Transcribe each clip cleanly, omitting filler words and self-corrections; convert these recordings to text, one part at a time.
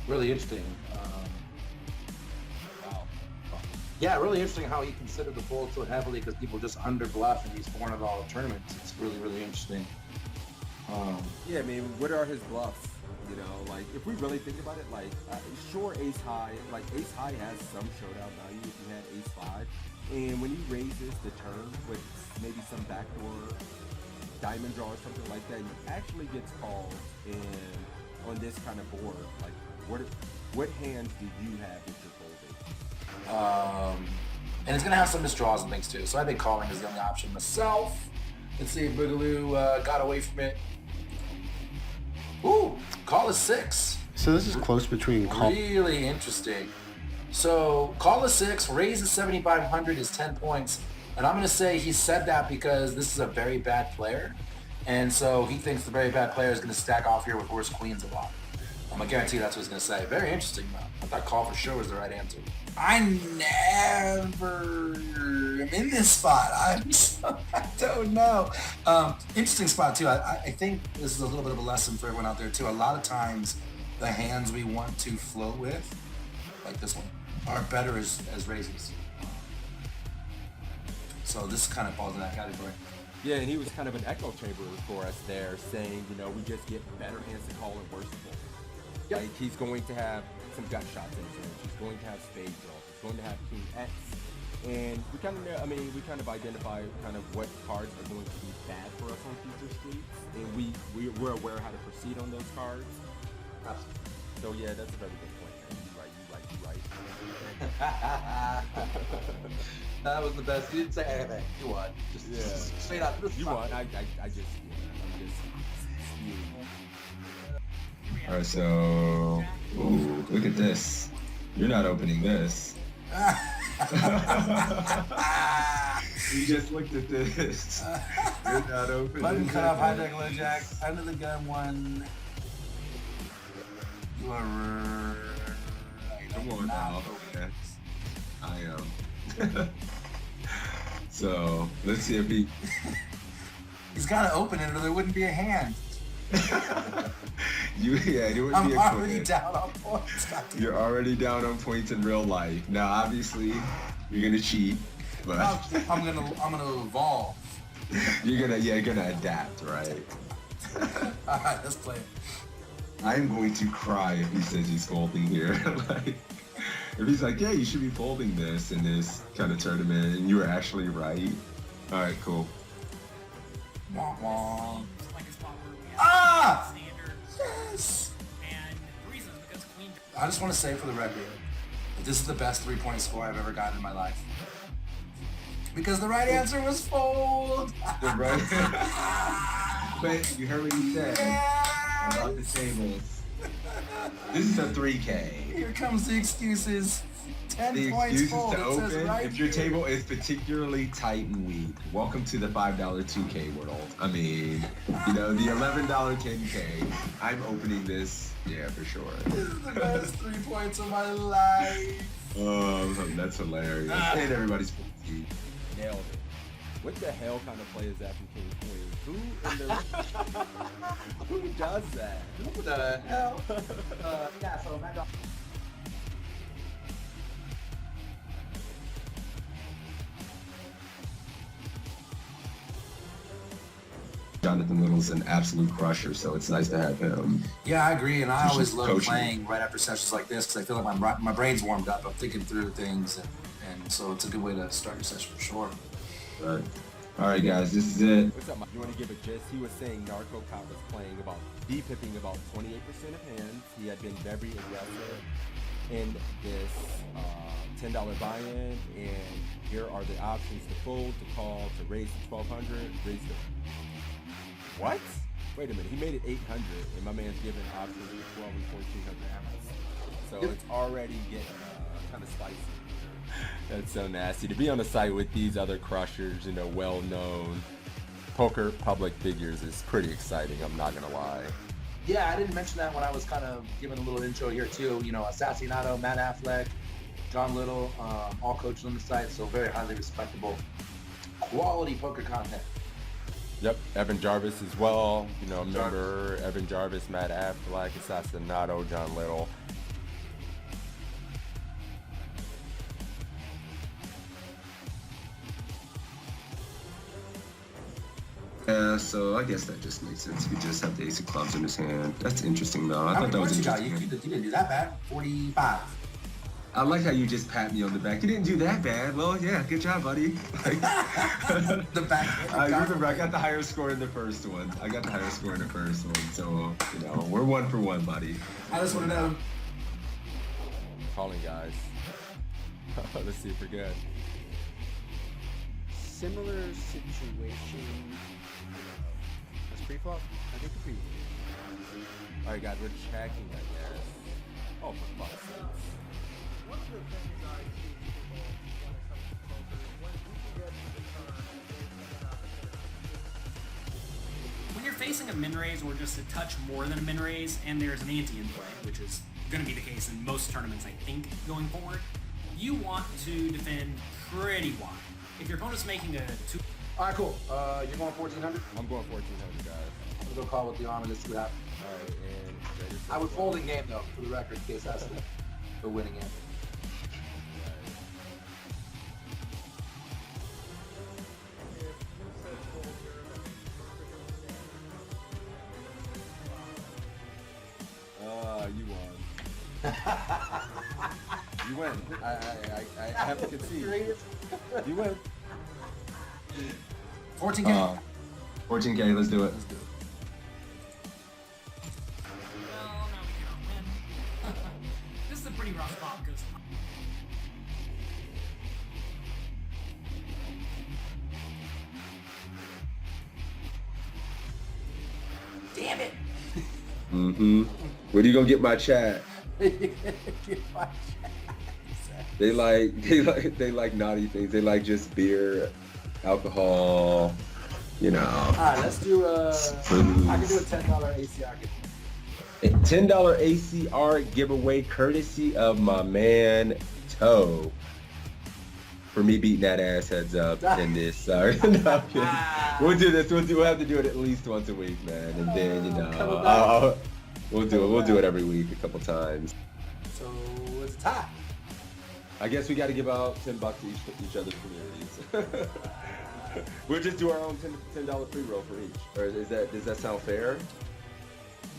Really interesting. Wow. Yeah, really interesting how he considered the fold so heavily because people just under bluff in these $400 tournaments. It's really, really interesting. Yeah, I mean, what are his bluffs? You know, like if we really think about it, like sure, ace high, like ace high has some showdown value if you had ace five, and when he raises the turn with maybe some backdoor diamond draw or something like that, he actually gets called. And on this kind of board, like what hands do you have that you're folding? And it's gonna have some misdraws and things too. So I think calling is the only option myself. Let's see if Boogaloo got away from it. Ooh, call is 6. So this is close between call. Really interesting. So call is 6, raise is 7,500 is 10 points. And I'm going to say he said that because this is a very bad player. And so he thinks the very bad player is going to stack off here with worse queens a lot. I'm going to guarantee that's what he's going to say. Very interesting, though. I thought call for sure was the right answer. I never am in this spot. I don't know. Interesting spot, too. I think this is a little bit of a lesson for everyone out there, too. A lot of times, the hands we want to float with, like this one, are better as raises. So this kind of falls in that category. Yeah, and he was kind of an echo chamber for us there, saying, you know, we just get better hands to call and worse to fold. Yep. Like he's going to have some gut shots in his range. He's going to have spade draw. He's going to have king X. And we kind of, we kind of identify kind of what cards are going to be bad for us on future streets, and we're aware how to proceed on those cards. Absolutely. So yeah, that's a very good point, man. You right. That was the best. You didn't say anything. You won. Just straight up. You won. I'm just spewing. All right, so look at this. You're not opening this. You just looked at this. You're not opening. Button cut off, hijack, low jack, under the gun one. You are right. Come on now. Okay. I am. So let's see if he. He's got to open it, or there wouldn't be a hand. It would I'm be a already quiz. down on points. You're already down on points in real life. Now, obviously, you're gonna cheat, but I'm gonna evolve. you're gonna adapt, right? All right, let's play it. I'm going to cry if he says he's folding here. Like, if he's like, yeah, you should be folding this in this kind of tournament, and you were actually right. All right, cool. Wah, wah. Like a spot where we have Ah! standard, Yes. and the reason is because queen. I just want to say for the record that this is the best 3-point score I've ever gotten in my life. Because the right answer was fold. Right? But you heard what he said about the tables. This is a 3K. Here comes the excuses. 10 The points excuses fold. to It says open, right if your here. table is particularly tight and weak, welcome to the $5 2K world. I mean, the $11 10K. I'm opening this, yeah, for sure. This is the best 3 points of my life. That's hilarious. And everybody's 50. Nailed it. What the hell kind of play is that from King Queen? Who does that? Who the hell? Yeah, so my dog. Jonathan Little's an absolute crusher, so it's nice to have him. Yeah, I agree, and I He's always just love coaching. playing right after sessions like this because I feel like my brain's warmed up. I'm thinking through things, and so it's a good way to start your session for sure. But, all right, guys, this is it. What's up, Mike? You want to give a gist? He was saying Narco Cop was playing about D-pipping about 28% of hands. He had been very aggressive in this $10 buy-in, and here are the options to fold, to call, to raise to 1,200, raise to... What? Wait a minute, he made it 800, and my man's giving options to 12 and 1,400 ounces. So it's already getting kind of spicy. That's so nasty. To be on the site with these other crushers, well-known poker public figures is pretty exciting, I'm not gonna lie. Yeah, I didn't mention that when I was kind of giving a little intro here too. Assassinato, Matt Affleck, John Little, all coaches on the site, so very highly respectable, quality poker content. Yep, Evan Jarvis as well. Remember Evan Jarvis, Matt Affleck, Assassinato, John Little. Yeah, so I guess that just makes sense. He could just have the ace of clubs in his hand. That's interesting, though. I How thought many that was points you got? interesting. You didn't do that bad. 45. I like how you just pat me on the back. You didn't do that bad. Well, yeah, good job, buddy. Like, The back. I remember I got the higher score in the first one. So, we're 1 for 1, buddy. I just want to know. Calling, guys. Let's see if we're good. Similar situation. That's pre-flop? I think pre. All right, guys, we're checking, I guess. Oh, for fuck's sake. When you're facing a min raise or just a touch more than a min raise, and there's an ante in play, which is going to be the case in most tournaments, I think, going forward, you want to defend pretty wide. If your opponent's making a 2. All right, cool. You're going 1,400. I'm going 1,400, guys. I'm gonna go call with the arm and just see what happens. All right, and I would fold in game though, for the record, in case that's the winning end. You won. You win. I have to concede. You win. 14K. 14K, let's do it. Let's do it. Well, no, we cannot win. This is a pretty rough spot because damn it. Mm-hmm. Where do you gonna get my chat? They like naughty things. They like just beer, alcohol, All right, let's do I can do a $10 ACR giveaway. $10 ACR giveaway courtesy of my man Toe. For me beating that ass heads up in this. Sorry. No, I'm kidding. We'll do this. We'll have to do it at least once a week, man. And then we'll do it every week a couple times. So it's a tie. I guess we got to give out $10 to each other's communities. We'll just do our own $10 free roll for each. Or does that sound fair?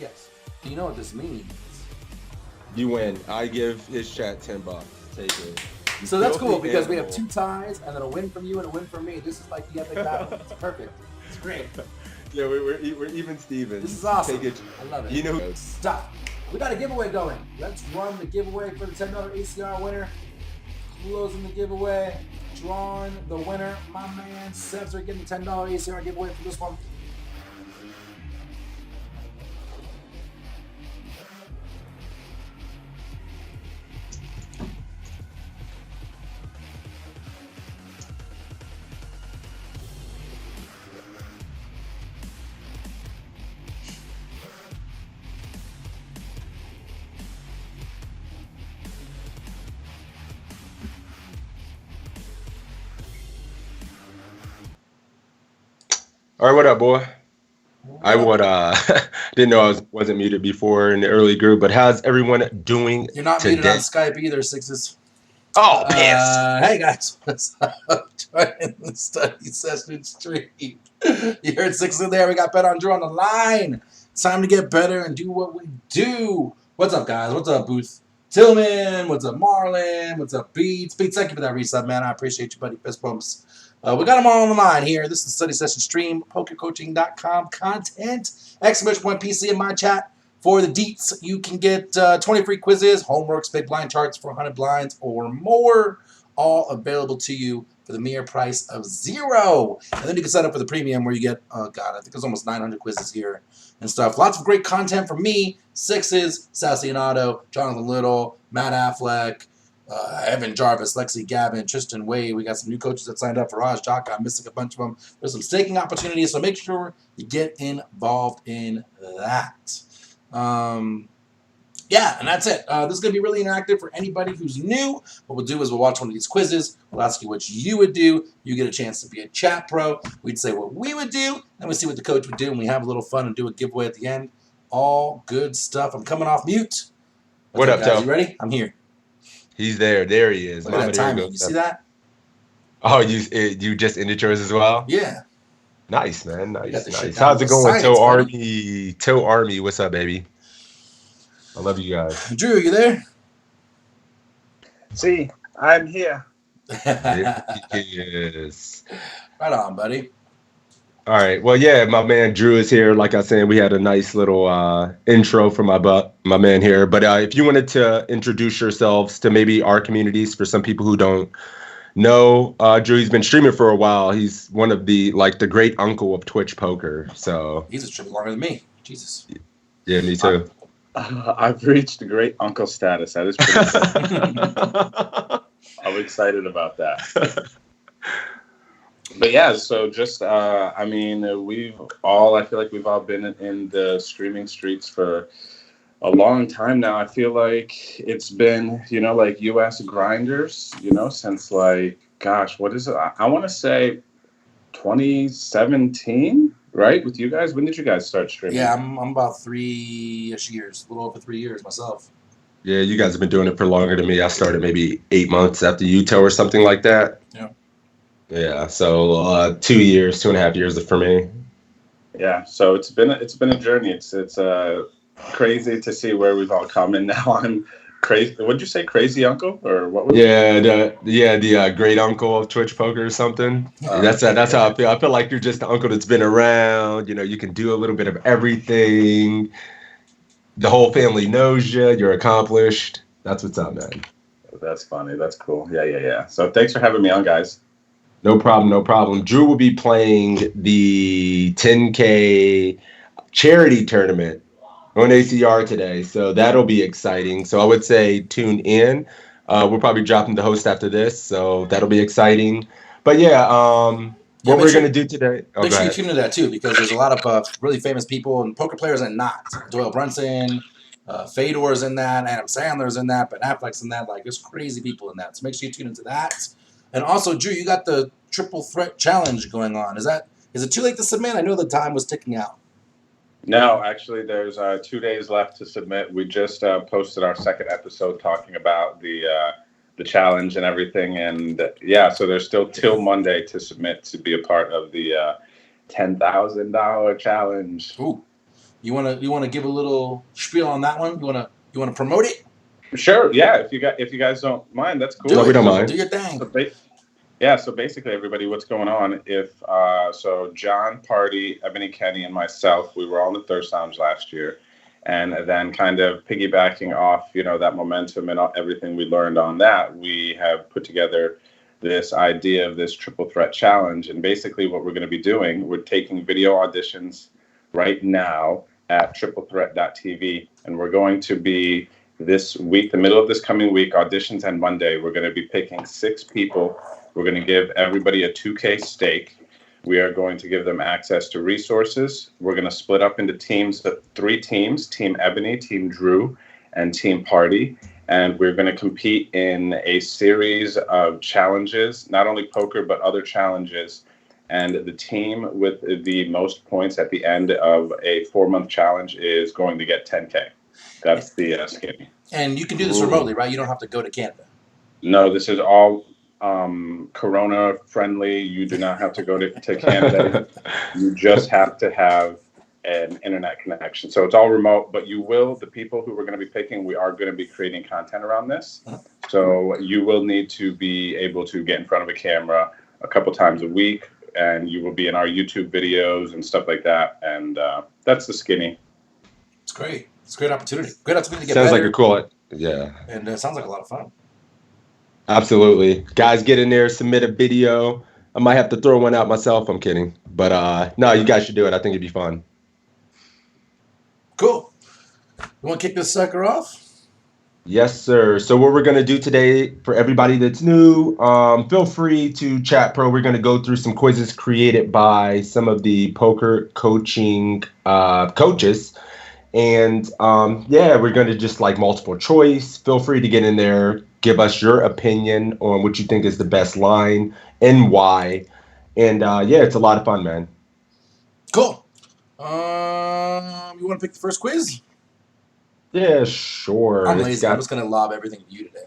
Yes. Do you know what this means? You win. I give his chat $10. Take it. So that's cool Filthy because we have animal. 2 ties and then a win from you and a win from me. This is like the epic battle. It's perfect. It's great. Yeah, we're even Stevens. This is awesome. Take it. I love it. You know, Stop. We got a giveaway going. Let's run the giveaway for the $10 ACR winner. Closing the giveaway. Drawing the winner. My man Sebs are getting the $10 ACR giveaway for this one. all right, what up, boy? I would didn't know I wasn't muted before in the early group, but how's everyone doing You're not today? muted on Skype either, Sixes. Oh, piss! Hey guys, what's up? Joining the study session stream. You heard Sixes there. We got BetOnDrew on the line. It's time to get better and do what we do. What's up, guys? What's up, Booth? Tillman. What's up, Marlon? What's up, Beats? Beats, thank you for that resub, man. I appreciate you, buddy. Fist bumps. We got them all on the line here. This is the study session stream, pokercoaching.com content, exclamation point PC in my chat. For the deets, you can get 20 free quizzes, homeworks, big blind charts for 100 blinds or more, all available to you for the mere price of $0. And then you can sign up for the premium where you get, I think there's almost 900 quizzes here and stuff. Lots of great content from me, Sixes, Sassy and Otto, Jonathan Little, Matt Affleck, Evan Jarvis, Lexi Gavin, Tristan Wade. We got some new coaches that signed up for Raj Jaka. I'm missing a bunch of them. There's some staking opportunities, so make sure you get involved in that. Yeah, and that's it. This is going to be really interactive for anybody who's new. What we'll do is we'll watch one of these quizzes. We'll ask you what you would do. You get a chance to be a chat pro. We'd say what we would do, and we see what the coach would do, and we have a little fun and do a giveaway at the end. All good stuff. I'm coming off mute. What up, guys? Joe? You ready? I'm here. He's there. There he is. Look at that timing. You see that? Oh, you just ended yours as well? Yeah. Nice, man. You got Nice, this shit nice. down How's to it a going, science, Toe buddy. Army? Toe Army, what's up, baby? I love you guys. Drew, you there? See, I'm here. There he is. Right on, buddy. All right. Well, yeah, my man Drew is here. Like I said, we had a nice little intro from my man here. But if you wanted to introduce yourselves to maybe our communities for some people who don't know, Drew, he's been streaming for a while. He's one of the great uncle of Twitch poker. So He's a trip longer than me. Jesus. yeah, me too. I've reached great uncle status. That is pretty cool. I'm excited about that. But yeah, so just I mean, I feel like we've all been in the streaming streets for a long time now. I feel like it's been, like US grinders, since like, gosh, what is it? I want to say 2017, right? With you guys. When did you guys start streaming? Yeah, I'm about 3-ish years, a little over 3 years myself. Yeah, you guys have been doing it for longer than me. I started maybe 8 months after Utah or something like that. Yeah. Yeah, so 2 years, 2.5 years for me. Yeah, so it's been a journey. It's crazy to see where we've all come, and now I'm crazy. What'd you say, crazy uncle, or what? Was the great uncle of Twitch poker or something. That's how I feel. I feel like you're just the uncle that's been around. You can do a little bit of everything. The whole family knows you. You're accomplished. That's what's up, man. That's funny. That's cool. Yeah. So thanks for having me on, guys. No problem. Drew will be playing the 10K charity tournament on ACR today, so that'll be exciting. So I would say tune in. We'll probably drop the host after this, so that'll be exciting. But yeah, what we're gonna do today. Make sure you tune into that too, because there's a lot of really famous people and poker players and not. Doyle Brunson, Fedor's in that, Adam Sandler's in that, Ben Affleck's in that. Like, there's crazy people in that. So make sure you tune into that. And also, Drew, you got the Triple Threat Challenge going on. Is it too late to submit? I know the time was ticking out. No, actually, there's 2 days left to submit. We just posted our second episode talking about the challenge and everything, and so there's still till Monday to submit to be a part of the $10,000 challenge. Ooh, you wanna give a little spiel on that one? You wanna promote it? Sure, yeah. If you guys don't mind, that's cool. No, we don't mind. Do your thing. So basically, everybody, what's going on? So John, Party, Ebony, Kenny, and myself, we were all in the Thirst Lounge last year, and then kind of piggybacking off, that momentum and everything we learned on that, we have put together this idea of this Triple Threat Challenge. And basically, what we're going to be doing, we're taking video auditions right now at triplethreat.tv, and we're going to be this week, the middle of this coming week, auditions and Monday, we're going to be picking 6 people. We're going to give everybody a 2K stake. We are going to give them access to resources. We're going to split up into teams, 3 teams, Team Ebony, Team Drew, and Team Party. And we're going to compete in a series of challenges, not only poker, but other challenges. And the team with the most points at the end of a 4-month challenge is going to get 10K. That's the skinny. And you can do this remotely, right? You don't have to go to Canada. No, this is all Corona friendly. You do not have to go to Canada. You just have to have an internet connection. So it's all remote, but the people who we're going to be picking, we are going to be creating content around this. So you will need to be able to get in front of a camera a couple times a week, and you will be in our YouTube videos and stuff like that. And that's the skinny. It's great. It's a great opportunity. Great opportunity to get Sounds better. like a cool, yeah. And it sounds like a lot of fun. Absolutely. Guys, get in there, submit a video. I might have to throw one out myself. I'm kidding. But no, you guys should do it. I think it'd be fun. Cool. You want to kick this sucker off? Yes, sir. So what we're going to do today, for everybody that's new, feel free to chat pro. We're going to go through some quizzes created by some of the poker coaching coaches. And we're going to just multiple choice. Feel free to get in there. Give us your opinion on what you think is the best line and why. And it's a lot of fun, man. Cool. You want to pick the first quiz? Yeah, sure. I'm lazy. I'm just going to lob everything to you today.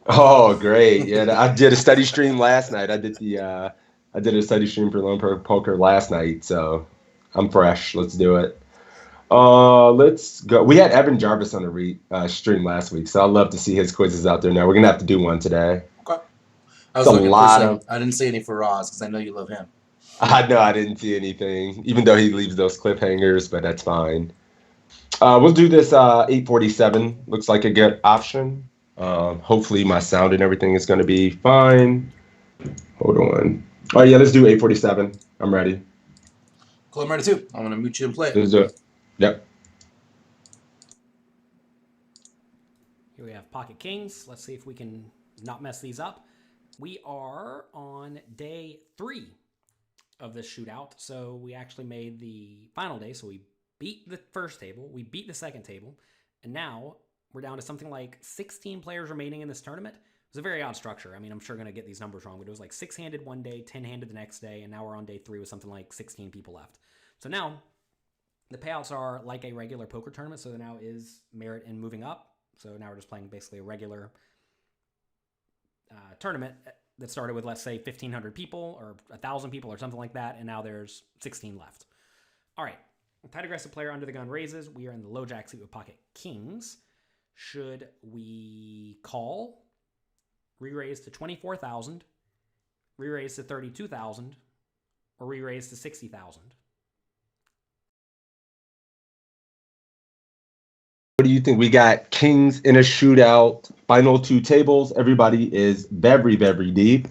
Oh, great. Yeah, I did a study stream last night. I did the I did a study stream for Lone Pro Poker last night, so I'm fresh. Let's do it. Let's go. We had Evan Jarvis on the stream last week, so I'd love to see his quizzes out there now. We're gonna have to do one today. Okay. I It's was a looking for lot some. of. I didn't see any for Roz because I know you love him. I know I didn't see anything, even though he leaves those cliffhangers, but that's fine. We'll do this 847. Looks like a good option. Hopefully my sound and everything is going to be fine. Hold on. Oh, yeah, let's do 847. I'm ready. Cool, I'm ready too. I'm going to mute you and play it. Let's do it. Yep. Here we have pocket kings. Let's see if we can not mess these up. We are on day 3 of this shootout. So we actually made the final day. So we beat the first table. We beat the second table. And now we're down to something like 16 players remaining in this tournament. It was a very odd structure. I mean, I'm sure going to get these numbers wrong, but it was like 6-handed one day, 10-handed the next day, and now we're on day 3 with something like 16 people left. So now the payouts are like a regular poker tournament. So there now is merit in moving up. So now we're just playing basically a regular tournament that started with, let's say, 1,500 people or 1,000 people or something like that, and now there's 16 left. All right. Tight aggressive player under the gun raises. We are in the low jack seat with pocket kings. Should we call, re-raise to 24,000, re-raise to 32,000, or re-raise to 60,000? What do you think? We got kings in a shootout, final 2 tables. Everybody is very, very deep.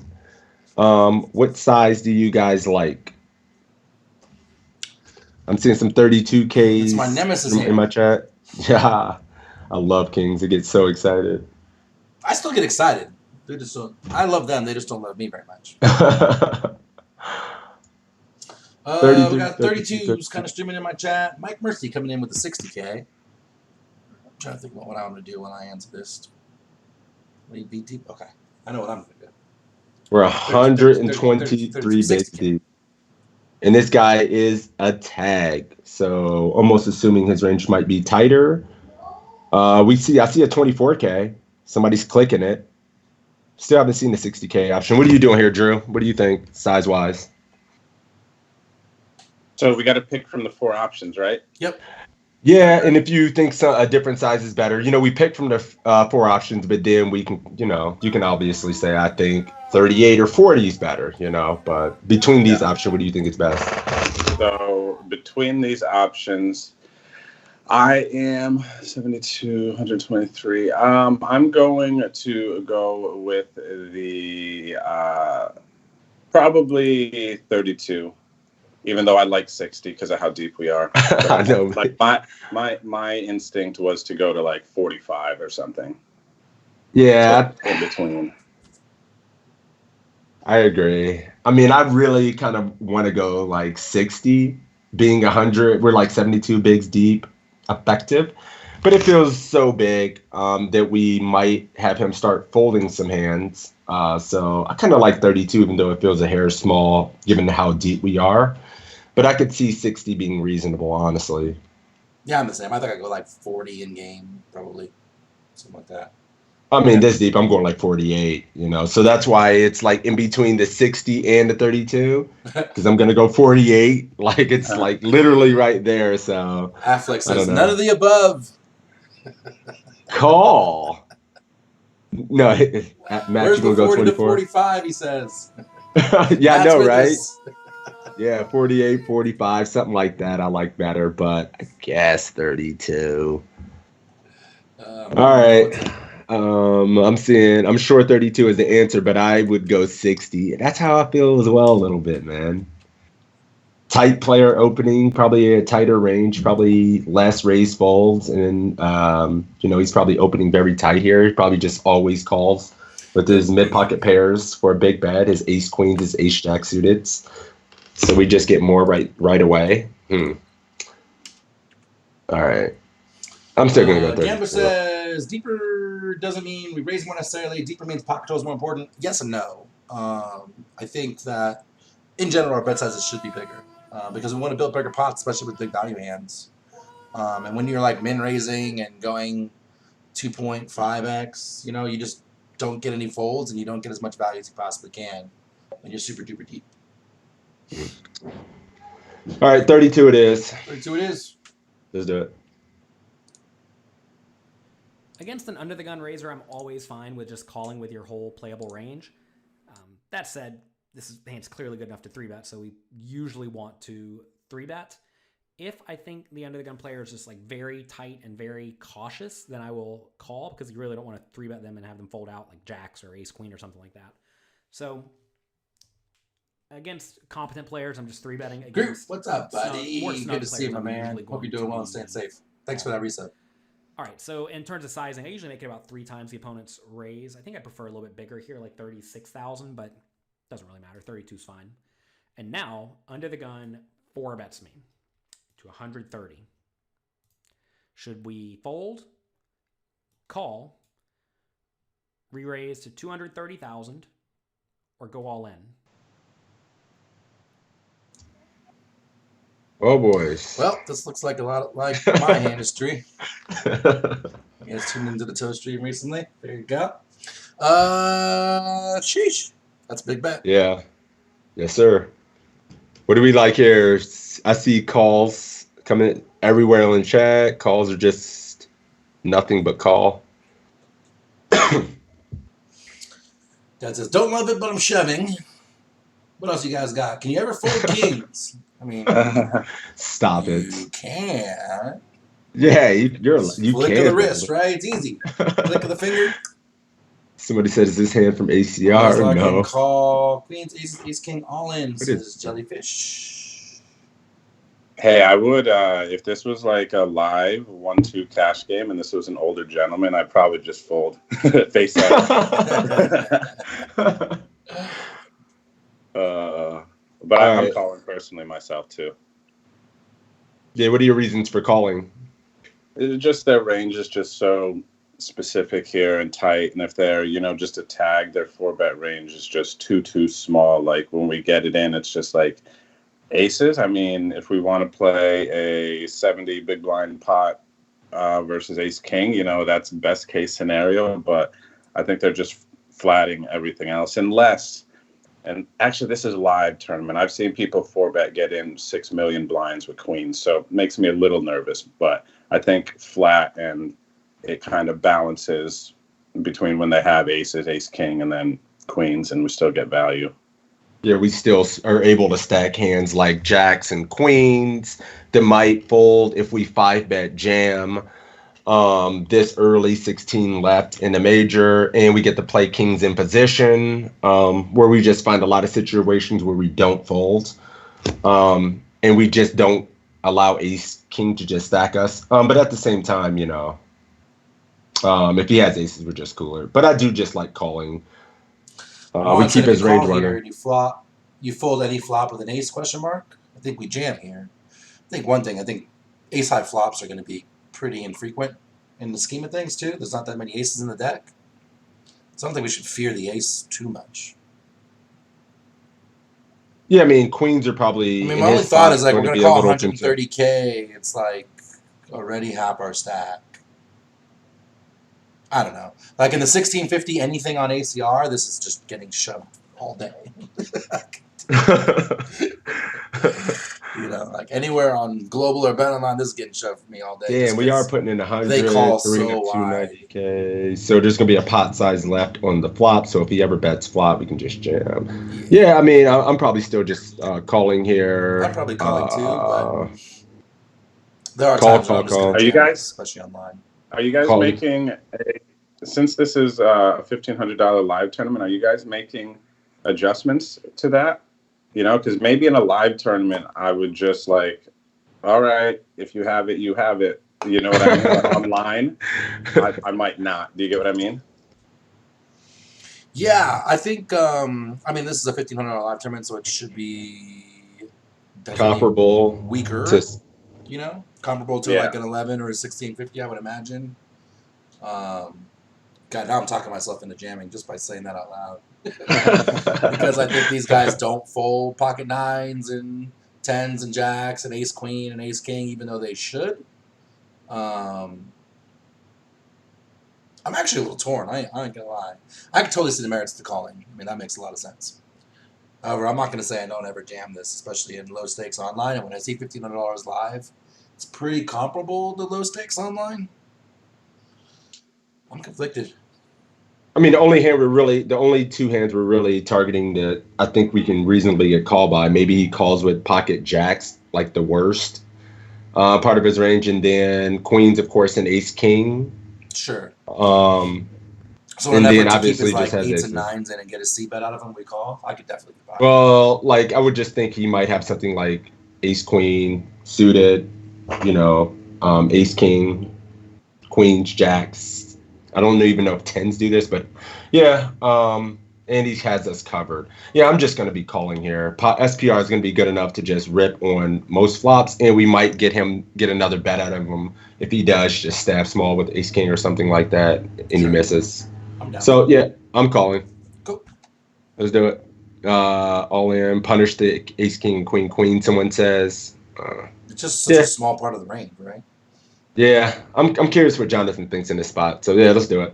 What size do you guys like? I'm seeing some 32Ks It's my nemesis in here. my chat. Yeah, I love kings. I get so excited. I still get excited. They just don't. I love them. They just don't love me very much. 33, We got 32 32. kind of streaming in my chat. Mike Mercy coming in with the 60K. I'm trying to think about what I'm going to do when I answer this. Will you be deep? Okay. I know what I'm going to do. We're 123 bigs 60K. deep. And this guy is a tag. So almost assuming his range might be tighter. I see a 24K. Somebody's clicking it. Still haven't seen the 60K option. What are you doing here, Drew? What do you think, size-wise? So we got to pick from the 4 options, right? Yep. Yeah, and if you think a different size is better, we picked from the 4 options, but then we can, you can obviously say, I think 38 or 40 is better, but between these options, what do you think is best? So between these options, I am 72, 123. I'm going to go with the probably 32. Even though I like 60 because of how deep we are. I know. Like my instinct was to go to like 45 or something. Yeah. So in between. I agree. I mean, I really kind of want to go like 60, being 100. We're like 72 bigs deep, effective. But it feels so big that we might have him start folding some hands. So I kind of like 32, even though it feels a hair small, given how deep we are. But I could see 60 being reasonable, honestly. Yeah, I'm the same. I think I go like 40 in game, probably. Something like that. I mean, this deep, I'm going like 48, So that's why it's like in between the 60 and the 32, because I'm going to go 48. Like, it's like literally right there, so. Affleck says, none of the above. Call. No, Matt, Where's you going the to go 40 to 24? 45, he says. Yeah, I know, right? This. Yeah, 48, 45, something like that I like better, but I guess 32. All right. I'm sure 32 is the answer, but I would go 60. That's how I feel as well a little bit, man. Tight player opening, probably a tighter range, probably less raise folds, and he's probably opening very tight here. He probably just always calls with his mid pocket pairs for a big bet. His ace queens, his ace jack suiteds. So we just get more right away. All right. I'm still going to go 30. Gambler says, deeper doesn't mean we raise more necessarily. Deeper means pocket control is more important. Yes and no. I think that, in general, our bet sizes should be bigger. Because we want to build bigger pots, especially with big value hands. And when you're like min raising and going 2.5x, you just don't get any folds and you don't get as much value as you possibly can when you're super duper deep. All right, 32 it is. 32 it is. Let's do it. Against an under the gun raiser, I'm always fine with just calling with your whole playable range. That said, the hand's clearly good enough to 3-bet, so we usually want to 3-bet. If I think the under the gun player is just like very tight and very cautious, then I will call because you really don't want to 3-bet them and have them fold out like jacks or ace queen or something like that. So against competent players, I'm just 3-betting. Groot, what's up, buddy? More Good snug to see you, my players, I'm man. usually Hope you're going doing to well and be- staying safe. Thanks for that reset. All right, so in terms of sizing, I usually make it about 3 times the opponent's raise. I think I prefer a little bit bigger here, like 36,000, but doesn't really matter. 32 is fine. And now, under the gun, 4-bets me to 130. Should we fold, call, re-raise to 230,000, or go all in? Oh, boys. Well, this looks like a lot like my hand history. You guys tuned into the Toe stream recently. There you go. Sheesh. That's a big bet. Yeah. Yes, sir. What do we like here? I see calls coming everywhere in the chat. Calls are just nothing but call. Dad says, don't love it, but I'm shoving. What else you guys got? Can you ever fold kings? I mean, Stop you it. can. Yeah, you Flick can. of the wrist, right? It's easy. Flick of the finger. Somebody said, is this hand from Always ACR? like No. and call queens, ace, king, all in. What Says is- Hey, jellyfish. I would if this was like a live 1-2 cash game and this was an older gentleman, I'd probably just fold face up. But I'm right. calling personally myself too. Yeah, what are your reasons for calling? It's just their range is just so specific here and tight, and if they're just a tag, their 4-bet range is just too small. Like when we get it in, it's just like aces. I mean, if we want to play a 70 big blind pot versus ace king, that's best case scenario. But I think they're just flatting everything else, unless. And actually, this is a live tournament. I've seen people 4-bet get in 6 million blinds with queens, so it makes me a little nervous. But I think flat, and it kind of balances between when they have aces, ace king, and then queens, and we still get value. Yeah, we still are able to stack hands like jacks and queens that might fold if we 5-bet jam this early, 16 left in the major, and we get to play kings in position, where we just find a lot of situations where we don't fold, and we just don't allow ace king to just stack us. But at the same time, if he has aces, we're just cooler. But I do just like calling. We keep his range runner. You fold any flop with an ace question mark? I think we jam here. I think ace high flops are going to be pretty infrequent in the scheme of things too. There's not that many aces in the deck. So I don't think we should fear the ace too much. Yeah, I mean, queens are probably. I mean, my only thought is like we're going to call 130K. It's like already half our stack. I don't know. Like in the 1650, anything on ACR, this is just getting shoved all day. Like anywhere on global or BetOnline, this is getting shoved for me all day. Damn, we are putting in 100, they call 3 to so wide. 290K. So there's going to be a pot size left on the flop. So if he ever bets flop, we can just jam. Yeah, I mean, I'm probably still just calling here. I'm probably calling too, but there are Call, times when I'm just going Are to you jam, guys- especially online. Are you guys making since this is a $1,500 live tournament, are you guys making adjustments to that? Because maybe in a live tournament, I would just like, all right, if you have it, you have it. You know what I mean? But online, I might not. Do you get what I mean? Yeah, I think, this is a $1,500 live tournament, so it should be comparable weaker, to, comparable to like an 11 or a 1650, I would imagine. God, now I'm talking myself into jamming just by saying that out loud. Because I think these guys don't fold pocket nines and tens and jacks and ace queen and ace king, even though they should. I'm actually a little torn. I ain't gonna lie. I can totally see the merits to calling. I mean, that makes a lot of sense. However, I'm not going to say I don't ever jam this, especially in low stakes online. And when I see $1,500 live, it's pretty comparable to low stakes online. I'm conflicted. I mean, the only two hands we're really targeting that I think we can reasonably get called by. Maybe he calls with pocket jacks, like the worst part of his range, and then queens, of course, and ace king. Sure. Um, So in and an then effort to keep obviously his like just has eights and aces. nines in and get a C bet out of him, we call. I could definitely buy. Well, like I would just think he might have something like ace queen suited, ace king, queens, jacks. I don't even know if tens do this, but yeah. And he has us covered. Yeah, I'm just going to be calling here. SPR is going to be good enough to just rip on most flops, and we might get another bet out of him if he does just stab small with ace king or something like that, and he misses. I'm down. So yeah, I'm calling. Cool. Let's do it. All in. Punish the ace king queen. Someone says. It's just such a small part of the range, right? Yeah, I'm curious what Jonathan thinks in this spot. So yeah, let's do it.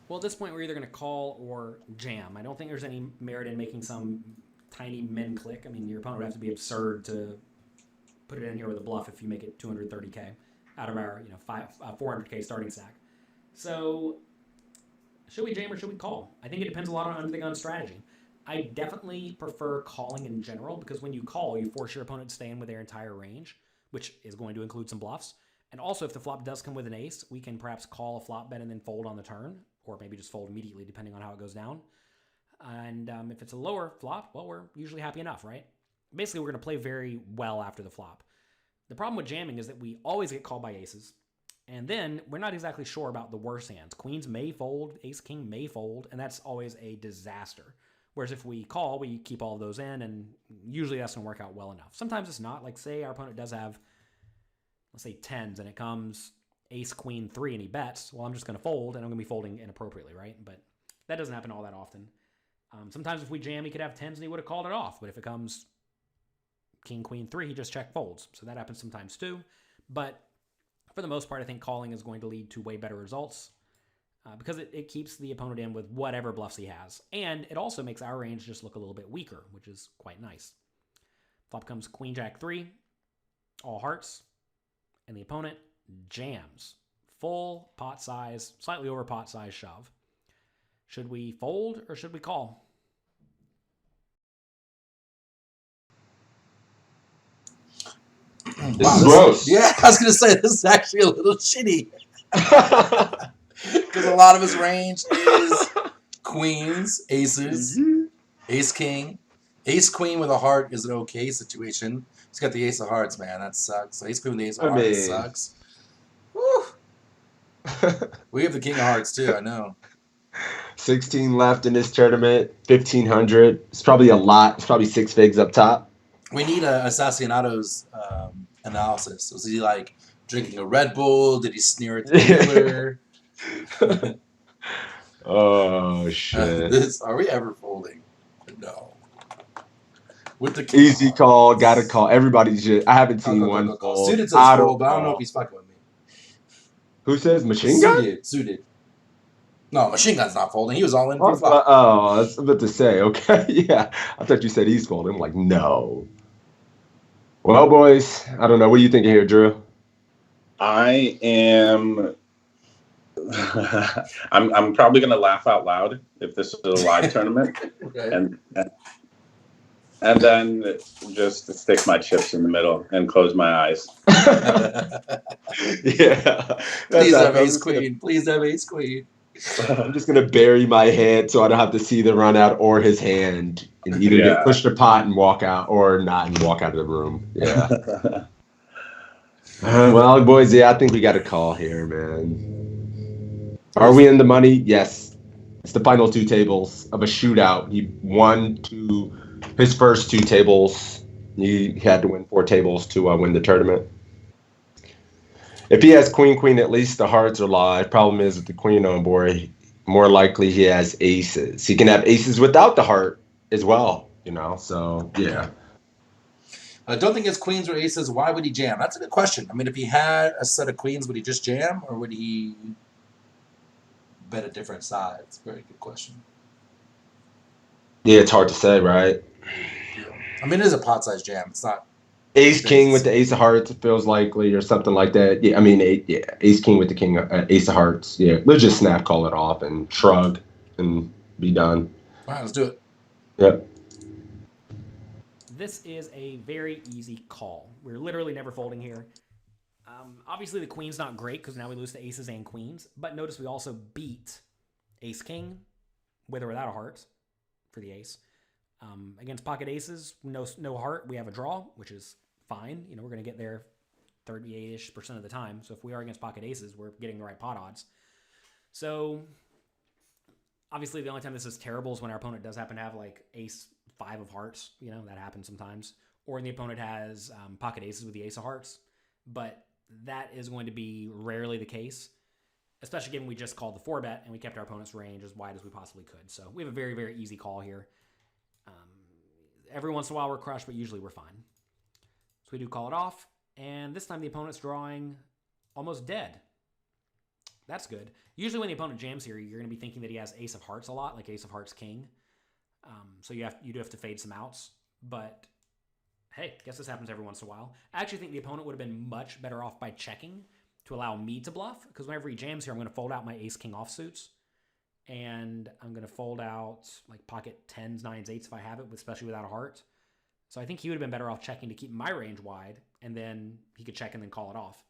Well, at this point, we're either going to call or jam. I don't think there's any merit in making some tiny min click. I mean, your opponent would have to be absurd to put it in here with a bluff if you make it 230K out of our 400K starting stack. So should we jam or should we call? I think it depends a lot on the gun strategy. I definitely prefer calling in general because when you call, you force your opponent to stay in with their entire range, which is going to include some bluffs. And also, if the flop does come with an ace, we can perhaps call a flop bet and then fold on the turn, or maybe just fold immediately depending on how it goes down. And if it's a lower flop, well, we're usually happy enough, right? Basically, we're going to play very well after the flop. The problem with jamming is that we always get called by aces, and then we're not exactly sure about the worst hands. Queens may fold, ace king may fold, and that's always a disaster. Whereas if we call, we keep all of those in, and usually that's going to work out well enough. Sometimes it's not. Like, say our opponent does have, let's say, tens, and it comes ace, queen, 3, and he bets. Well, I'm just going to fold, and I'm going to be folding inappropriately, right? But that doesn't happen all that often. Sometimes if we jam, he could have tens, and he would have called it off. But if it comes king, queen, 3, he just check folds. So that happens sometimes too. But for the most part, I think calling is going to lead to way better results. Because it keeps the opponent in with whatever bluffs he has. And it also makes our range just look a little bit weaker, which is quite nice. Flop comes queen, jack, 3, all hearts, and the opponent jams. Full pot size, slightly over pot size shove. Should we fold or should we call? This is gross. Yeah, I was going to say this is actually a little shitty. Because a lot of his range is queens, aces, ace king. Ace queen with a heart is an okay situation. He's got the ace of hearts, man. That sucks. So ace queen with the ace of hearts sucks. Woo. We have the king of hearts too, I know. 16 left in this tournament, 1,500. It's probably a lot. It's probably 6 figs up top. We need Assassinato's analysis. Was he like drinking a Red Bull? Did he sneer at the dealer? Oh shit! Are we ever folding? No. With the easy call, gotta call. Everybody should. I haven't seen one fold. Suited says fold, but I don't know if he's fucking with me. Who says machine gun? Suited. No, machine gun's not folding. He was all in. I was about to say. Okay, yeah. I thought you said he's folding. I'm like, no. Well, boys, I don't know. What are you thinking here, Drew? I am. I'm probably going to laugh out loud if this is a live tournament, okay. and then just stick my chips in the middle and close my eyes. Yeah. Please have ace queen. Please have ace queen. I'm just going to bury my head so I don't have to see the run out or his hand and either get pushed to pot and walk out or not and walk out of the room. Yeah. Well, boys, I think we got a call here, man. Are we in the money? Yes. It's the final 2 tables of a shootout. He won his first 2 tables. He had to win 4 tables to win the tournament. If he has queen, at least the hearts are live. Problem is with the queen on board, more likely he has aces. He can have aces without the heart as well, so yeah. I don't think it's queens or aces. Why would he jam? That's a good question. I mean, if he had a set of queens, would he just jam or would he bet a different side? It's a very good question. Yeah, it's hard to say, right? I mean, it is a pot-sized jam. It's not. Ace King with the Ace of Hearts feels likely, or something like that. Yeah, I mean, Ace King with the King, Ace of Hearts. Yeah, let's just snap, call it off, and shrug, and be done. All right, let's do it. Yep. This is a very easy call. We're literally never folding here. Obviously, the queen's not great because now we lose to aces and queens. But notice we also beat ace king with or without a heart for the ace. Against pocket aces, no heart, we have a draw, which is fine. You know, we're going to get there 38-ish% of the time. So if we are against pocket aces, we're getting the right pot odds. So obviously, the only time this is terrible is when our opponent does happen to have like ace 5 of hearts. You know, that happens sometimes. Or when the opponent has pocket aces with the ace of hearts. But that is going to be rarely the case, especially given we just called the 4-bet and we kept our opponent's range as wide as we possibly could. So we have a very, very easy call here. Every once in a while we're crushed, but usually we're fine. So we do call it off, and this time the opponent's drawing almost dead. That's good. Usually when the opponent jams here, you're going to be thinking that he has ace of hearts a lot, like ace of hearts king. So you do have to fade some outs, but hey, guess this happens every once in a while. I actually think the opponent would have been much better off by checking to allow me to bluff, because whenever he jams here, I'm going to fold out my ace king offsuits, and I'm going to fold out like pocket 10s, 9s, 8s if I have it, especially without a heart. So I think he would have been better off checking to keep my range wide, and then he could check and then call it off.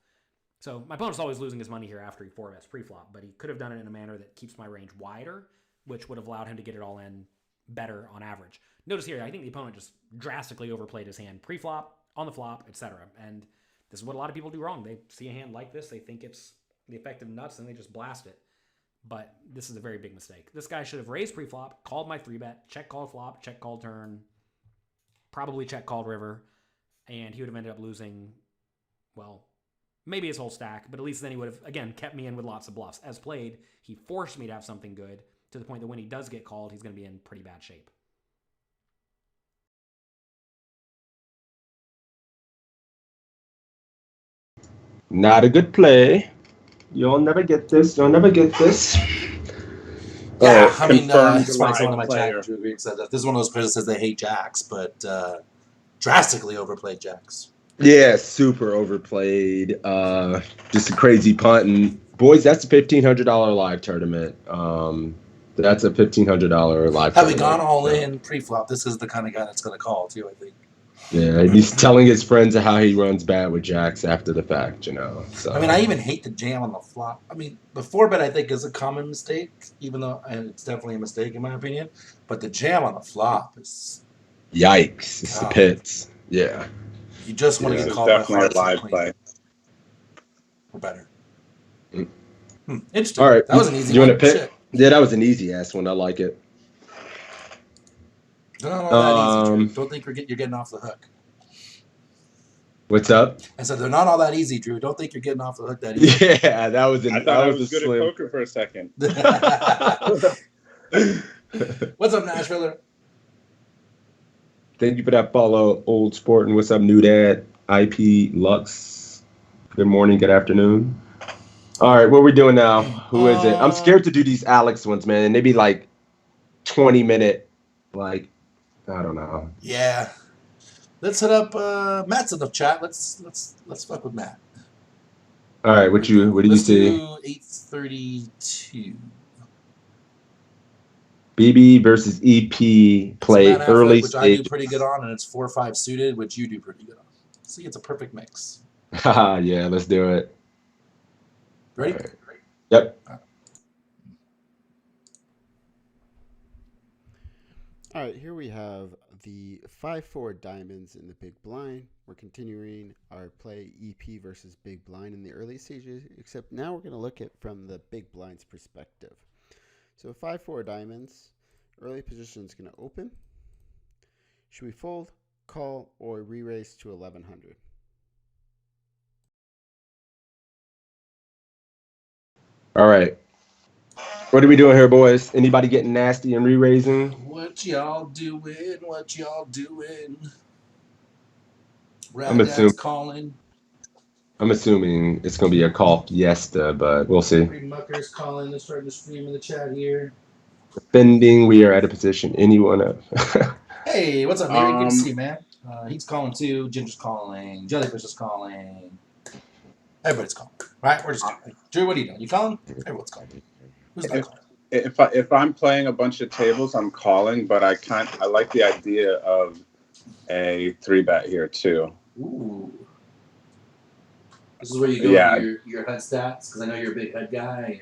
So my opponent's always losing his money here after he 4-bets pre-flop, but he could have done it in a manner that keeps my range wider, which would have allowed him to get it all in better on average. Notice here, I think the opponent just drastically overplayed his hand pre-flop, on the flop, etc. And this is what a lot of people do wrong. They see a hand like this, they think it's the effective nuts, and they just blast it. But this is a very big mistake. This guy should have raised pre-flop, called my 3-bet, check called flop, check called turn, probably check called river, and he would have ended up losing, well, maybe his whole stack, but at least then he would have, again, kept me in with lots of bluffs. As played, he forced me to have something good to the point that when he does get called, he's going to be in pretty bad shape. Not a good play. You'll never get this. You'll never get this. Yeah, I mean, confirmed it's funny. Someone in my player. chat said that this is one of those players that says they hate jacks, but drastically overplayed jacks. Yeah, super overplayed. Just a crazy punt. And boys, that's a $1,500 live tournament. That's a $1,500 live Had we tournament. gone all in pre-flop, this is the kind of guy that's going to call too, I think. Yeah, he's telling his friends how he runs bad with jacks after the fact, you know. So I mean, I even hate the jam on the flop. I mean, the 4-bet I think is a common mistake, even though, and it's definitely a mistake in my opinion. But the jam on the flop is yikes. It's the pits. Yeah. You just want to This get is called by definitely a hearts live and queens. play. Or better. Mm. Interesting. All right. That was an easy You one. want to pick? Shit. Yeah, that was an easy ass one. I like it. They're not all that easy, Drew. Don't think you're getting off the hook. What's up? I said they're not all that easy, Drew. Don't think you're getting off the hook that easy. Yeah, that was I thought I was good at poker for a second. What's up, Nashville? Thank you for that follow, Old Sport. And what's up, New Dad? IP Lux. Good morning, good afternoon. All right, what are we doing now? Who is it? I'm scared to do these Alex ones, man. And they be like 20-minute, like, I don't know. Yeah. Let's hit up Matt's in the chat. Let's fuck with Matt. All right, what do you see? Let's do 8:32. BB versus EP play Matt Affleck, early which I do stage. pretty good on, and it's 4-5 suited, which you do pretty good on. See, it's a perfect mix. Yeah, let's do it. Ready? All right. Yep. All right, here we have the 5-4 diamonds in the big blind. We're continuing our play EP versus big blind in the early stages, except now we're going to look at from the big blind's perspective. So 5-4 diamonds, early position is going to open. Should we fold, call, or re-raise to 1100? All right. What are we doing here, boys? Anybody getting nasty and re-raising? What y'all doing? What y'all doing? I'm assuming- Radad's calling. I'm assuming it's going to be a call fiesta, but we'll see. Mucker's calling. They're starting to stream in the chat here. defending. We are at a position anyone of. Hey, what's up, Mary? Good to see you, man. He's calling too. Ginger's calling. Jellyfish is calling. Everybody's calling, right? We're just calling. Drew, what are you doing? You calling? Everyone's calling. Who's not calling? If I'm playing a bunch of tables, I'm calling, but I like the idea of a 3-bet here too. Ooh. This is where you go to your head stats, because I know you're a big head guy,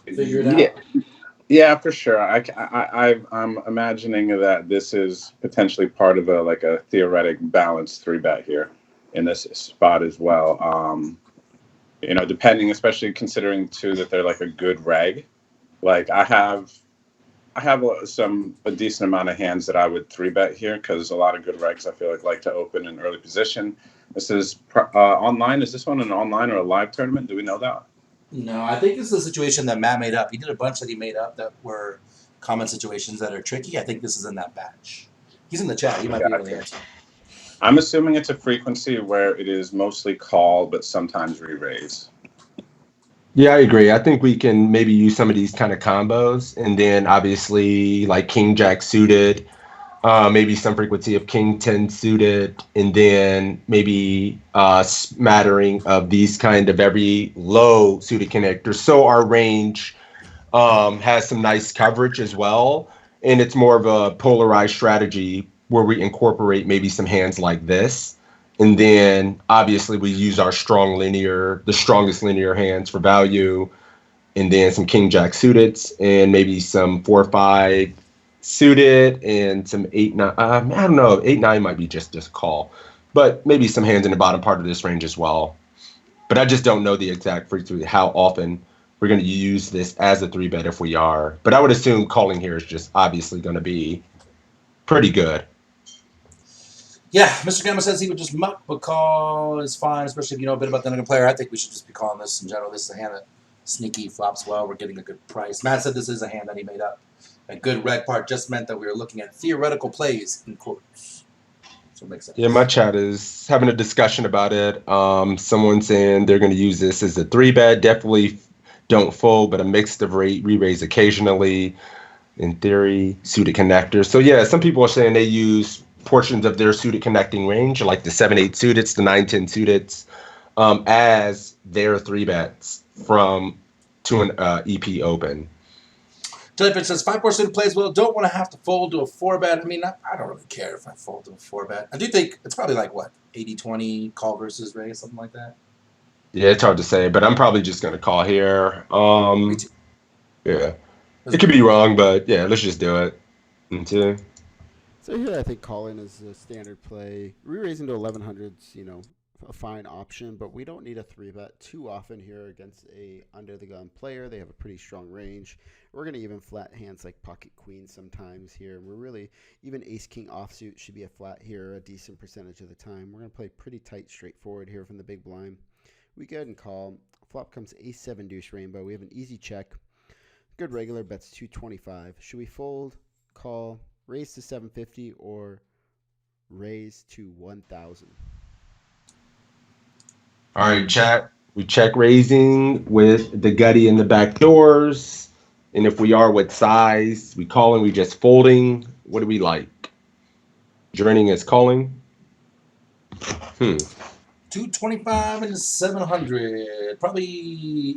and figure it out. Yeah, for sure. I'm imagining that this is potentially part of a theoretic balanced 3-bet here in this spot as well. Depending, especially considering too that they're like a good reg. Like I have a decent amount of hands that I would 3-bet here because a lot of good regs I feel like to open in early position. This is online. Is this one an online or a live tournament? Do we know that? No, I think this is a situation that Matt made up. He did a bunch that he made up that were common situations that are tricky. I think this is in that batch. He's in the chat. He might be able to answer. I'm assuming it's a frequency where it is mostly call, but sometimes re-raise. Yeah, I agree. I think we can maybe use some of these kind of combos, and then obviously like King Jack suited, maybe some frequency of King 10 suited, and then maybe a smattering of these kind of very low suited connectors. So our range has some nice coverage as well, and it's more of a polarized strategy where we incorporate maybe some hands like this. And then obviously we use our the strongest linear hands for value, and then some King Jack suited, and maybe some 4-5 suited, and some 8-9. I don't know. 8-9 might be just a call, but maybe some hands in the bottom part of this range as well. But I just don't know the exact frequency, how often we're going to use this as a 3-bet if we are. But I would assume calling here is just obviously going to be pretty good. Yeah, Mr. Gamma says he would just muck, but call is fine, especially if you know a bit about the underdog player. I think we should just be calling this in general. This is a hand that sneaky flops well. We're getting a good price. Matt said this is a hand that he made up. A good red part just meant that we were looking at theoretical plays in quotes. So it makes sense. Yeah, my chat is having a discussion about it. Someone saying they're going to use this as a 3-bet. Definitely don't fold, but a mix of re-raise occasionally. In theory, suited connectors. So yeah, some people are saying they use portions of their suited connecting range, like the 7-8 suiteds, the 9-10 suiteds, as their 3-bets to an EP open. Jellyfish says 5-4 suited plays well. Don't want to have to fold to a 4-bet. I mean, I don't really care if I fold to a 4-bet. I do think it's probably like what 80-20 call versus raise, something like that. Yeah, it's hard to say, but I'm probably just going to call here. Me too. Yeah, it could be wrong, but yeah, let's just do it. Into. So here I think calling is a standard play. Re-raising to 1100's, a fine option, but we don't need a 3-bet too often here against a under-the-gun player. They have a pretty strong range. We're going to even flat hands like pocket queen sometimes here. And we're really, even ace-king offsuit should be a flat here a decent percentage of the time. We're going to play pretty tight, straightforward here from the big blind. We go ahead and call. Flop comes ace-7 deuce rainbow. We have an easy check. Good regular bets 225. Should we fold, call, raise to 750, or raise to 1,000? All right, chat. We check raising with the gutty in the back doors. And if we are, what size? We calling, we just folding. What do we like? Joining is calling. 225 into 700. Probably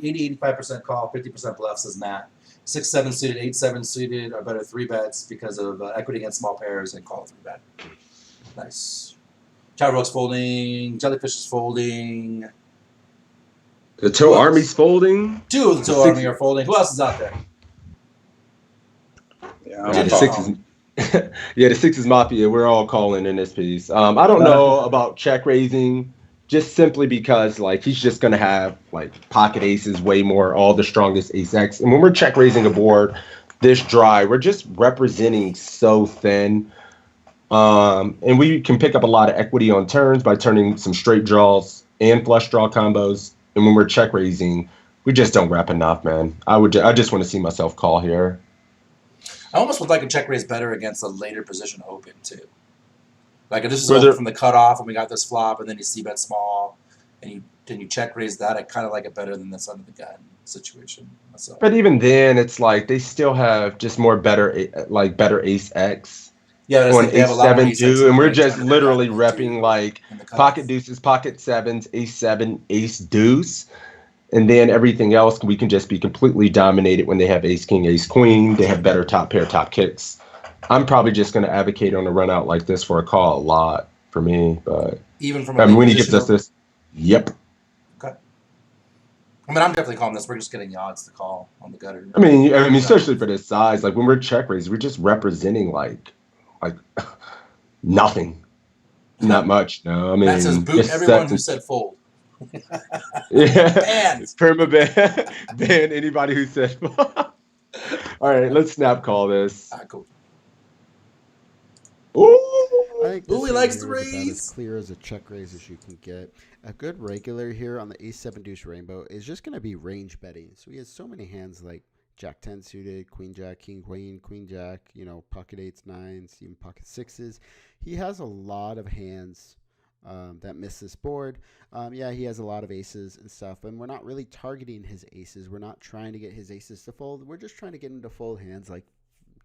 80-85% call, 50% bluff, says Matt. 6-7 suited, 8-7 suited are better 3-bets because of equity against small pairs and call 3-bet. Nice. Chowrock's folding. Jellyfish is folding. The Toe Army's folding. 2 of the Toe Army are folding. Who else is out there? Yeah, the 6 is. Yeah, the 6 is Mafia. We're all calling in this piece. I don't know about check raising, just simply because like he's just gonna have like pocket aces way more, all the strongest ace X. And when we're check raising a board this dry, we're just representing so thin. And we can pick up a lot of equity on turns by turning some straight draws and flush draw combos. And when we're check raising, we just don't rep enough, man. I just want to see myself call here. I almost would like a check raise better against a later position open too. Like this is open from the cutoff, and we got this flop, and then you see bet small, and you can you check raise that? I kind of like it better than this under the gun situation myself. But even then, it's like they still have just better ace X Yeah, I on think they have a ace lot more seven ace X in deuce, and the we're range just under the gun literally than they do repping like in the cutoff. pocket deuces, pocket sevens, ace 7, ace deuce, and then everything else we can just be completely dominated when they have ace king, ace queen. They have better top pair, top kicks. I'm probably just going to advocate on a run out like this for a call a lot for me, but Even from a when he gives us this, yep. Okay. I mean, I'm definitely calling this. We're just getting the odds to call on the gutter. I mean, especially for this size, like when we're check raised, we're just representing like nothing, not much. No, I mean, Matt says boot everyone who said fold. yeah, Banned. permaban, ban anybody who said. All right, let's snap call this. All right, cool. Ooh, I think this he likes the here is about raise. as clear as a check raise as you can get. A good regular here on the ace 7 deuce rainbow is just going to be range betting. So he has so many hands like jack 10 suited, queen jack, king queen, queen jack, pocket 8s, 9s, even pocket 6s. He has a lot of hands that miss this board. Yeah, he has a lot of aces and stuff, and we're not really targeting his aces. We're not trying to get his aces to fold. We're just trying to get him to fold hands like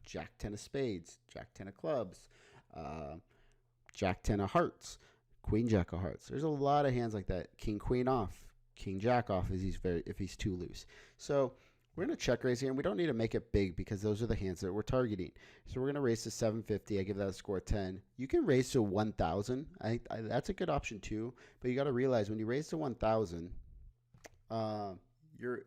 jack 10 of spades, jack 10 of clubs, jack 10 of hearts, queen jack of hearts. There's a lot of hands like that. King queen off, king jack off if he's too loose. So we're going to check raise here, and we don't need to make it big because those are the hands that we're targeting. So we're going to raise to 750. I give that a score of 10. You can raise to 1,000. That's a good option too, but you got to realize when you raise to 1,000,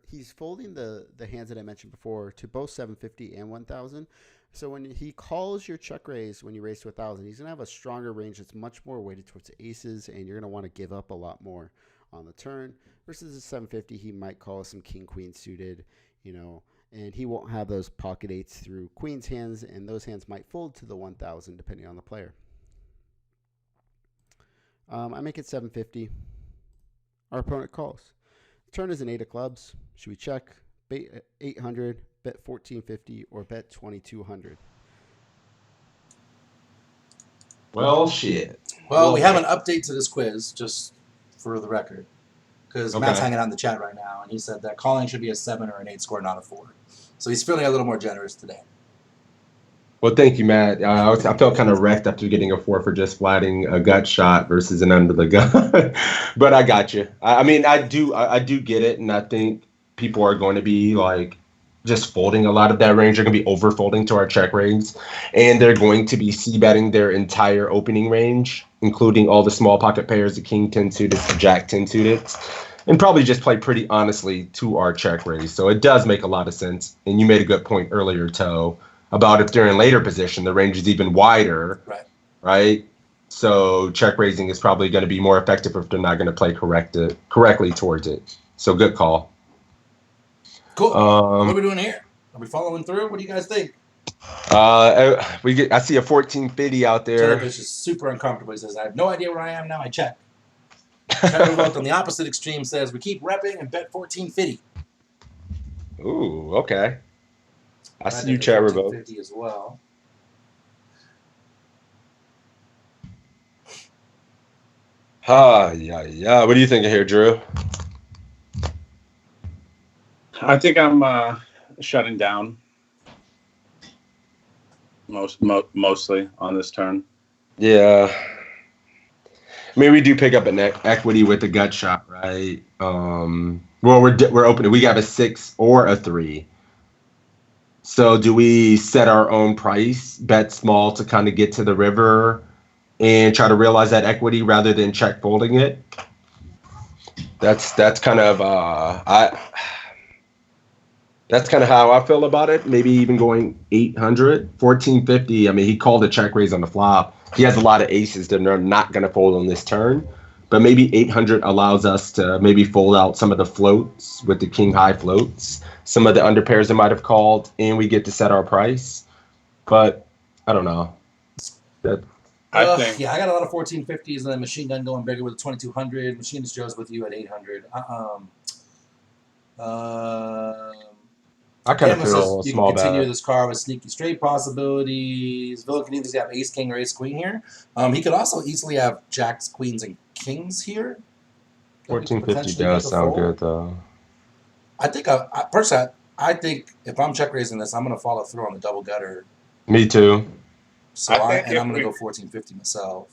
he's folding the hands that I mentioned before to both 750 and 1,000. So when he calls your check raise when you raise to 1,000, he's going to have a stronger range that's much more weighted towards the aces, and you're going to want to give up a lot more on the turn. Versus the 750, he might call some king queen suited, and he won't have those pocket 8s through queen's hands, and those hands might fold to the 1,000 depending on the player. I make it 750. Our opponent calls. Turn is an 8 of clubs. Should we check? Bet 800, bet 1450, or bet 2200? well, shit. Well, we have an update to this quiz, just for the record, because Matt's Okay. hanging out in the chat right now, and he said that calling should be a 7 or an 8 score, not a 4. So he's feeling a little more generous today. Well, thank you, Matt. I felt kind of wrecked after getting a 4 for just flatting a gut shot versus an under the gun. But I got you. I mean, I do get it, and I think people are going to be like just folding a lot of that range. They're going to be over folding to our check raise, and they're going to be c-betting their entire opening range, including all the small pocket pairs, the king 10 suited, the jack 10 suited, and probably just play pretty honestly to our check raise. So it does make a lot of sense. And you made a good point earlier, Toe, about if they're in later position, the range is even wider, right? So check raising is probably going to be more effective if they're not going to play correctly towards it. So good call. Cool. What are we doing here? Are we following through? What do you guys think? I see a 1450 out there. Jellyfish is super uncomfortable. He says, I have no idea where I am now. I check. Trevor Vogt on the opposite extreme says, we keep repping and bet 1450. Ooh, okay. I see you, Trevor Vogt. 1450 as well. Yeah. What do you think of here, Drew? I think I'm shutting down mostly on this turn. Yeah. I mean, we do pick up an equity with the gut shot, right? Well, we're opening. We got a 6 or a 3. So do we set our own price, bet small to kind of get to the river and try to realize that equity rather than check folding it? That's kind of that's kind of how I feel about it. Maybe even going 800, 1450. I mean, he called a check raise on the flop. He has a lot of aces that are not going to fold on this turn. But maybe 800 allows us to maybe fold out some of the floats with the king high floats, some of the under pairs that might have called, and we get to set our price. But I don't know. I think. Yeah, I got a lot of 1450s and then Machine Gun going bigger with a 2200. Machinist Joe's with you at 800. I kind of feel you small can continue bad. this card with sneaky straight possibilities. Villa can either have ace, king, or ace, queen here. He could also easily have jacks, queens, and kings here. that we could 1450 potentially get does the sound fold. good though. I think personally, I think if I'm check raising this, I'm going to follow through on the double gutter. Me too. I I'm think going if to we go 1450 myself.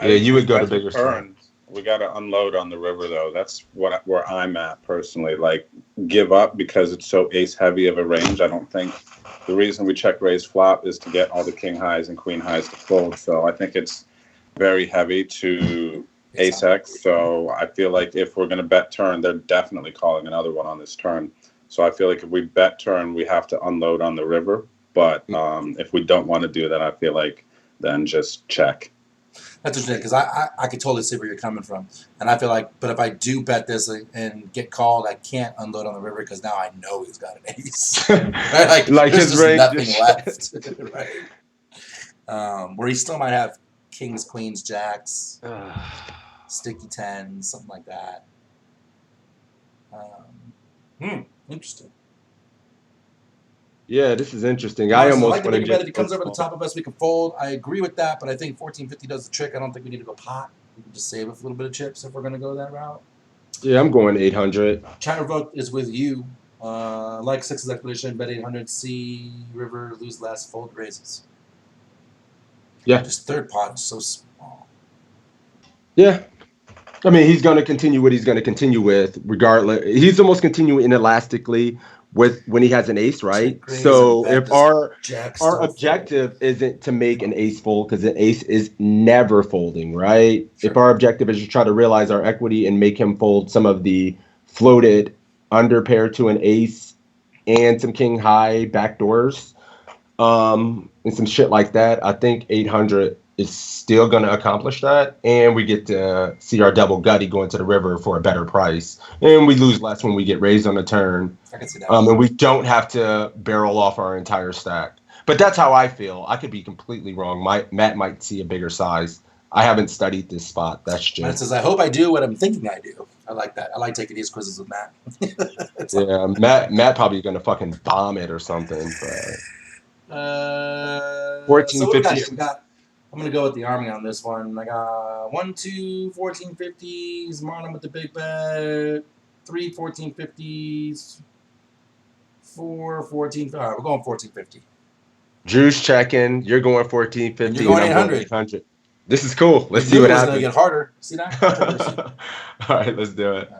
I Yeah, think you if we would go to bet the bigger stuff. turn, we got to unload on the river though. That's where I'm at personally. Like give up because it's so ace heavy of a range. I don't think the reason we check raise flop is to get all the king highs and queen highs to fold. So I think it's very heavy to ace X. So I feel like if we're going to bet turn, they're definitely calling another one on this turn. So I feel like if we bet turn, we have to unload on the river. But if we don't want to do that, I feel like then just check. That's interesting because I could totally see where you're coming from, and I feel like, but if I do bet this and get called, I can't unload on the river because now I know he's got an ace. Right? Like there's his just range nothing is left, right? Where he still might have kings, queens, jacks, sticky tens, something like that. Interesting. Yeah, this is interesting. I I almost like the want to bigger bet. If just he comes over the top of us, we can fold. I agree with that, but I think 1450 does the trick. I don't think we need to go pot. We can just save a little bit of chips if we're going to go that route. Yeah, I'm going 800. China vote is with you. Like Six's expedition, bet 800, see river, lose less, fold raises. Yeah. Just third pot is so small. Yeah. I mean, he's going to continue what he's going to continue with, regardless. He's almost continuing inelastically with when he has an ace, right? So if our objective isn't to make an ace fold, because an ace is never folding, right? Sure. If our objective is to try to realize our equity and make him fold some of the floated under pair to an ace and some king high backdoors, and some shit like that, I think 800 is still going to accomplish that, and we get to see our double gutty going to the river for a better price, and we lose less when we get raised on the turn. I can see that. And we don't have to barrel off our entire stack. But that's how I feel. I could be completely wrong. Matt might see a bigger size. I haven't studied this spot. That's just. Matt says, I hope I do what I'm thinking I do. I like that. I like taking these quizzes with Matt. Yeah, Matt probably going to fucking bomb it or something. But 1450. I'm going to go with the army on this one. I got 1, 2, 1450s. Marlon with the big bet. 3, 1450s. 4, 14. All right, we're going 1450. Drew's checking. You're going 1450. And you're going 800. 800. This is cool. Let's see what happens. It's going to get harder. See that? All right, let's do it.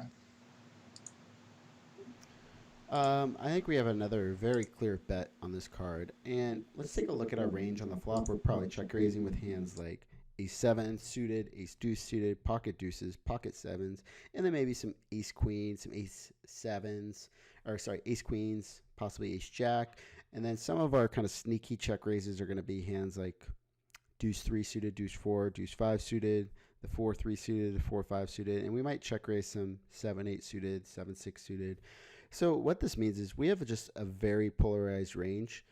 I think we have another very clear bet on this card. And let's take a look at our range on the flop. We're probably check raising with hands like ace 7 suited, ace deuce suited, pocket deuces, pocket sevens, and then maybe some ace queens, some ace sevens, ace queens, possibly ace jack. And then some of our kind of sneaky check raises are going to be hands like deuce 3 suited, deuce 4, deuce 5 suited, the 4-3 suited, the 4-5 suited, and we might check raise some 7-8 suited, 7-6 suited. So what this means is we have just a very polarized range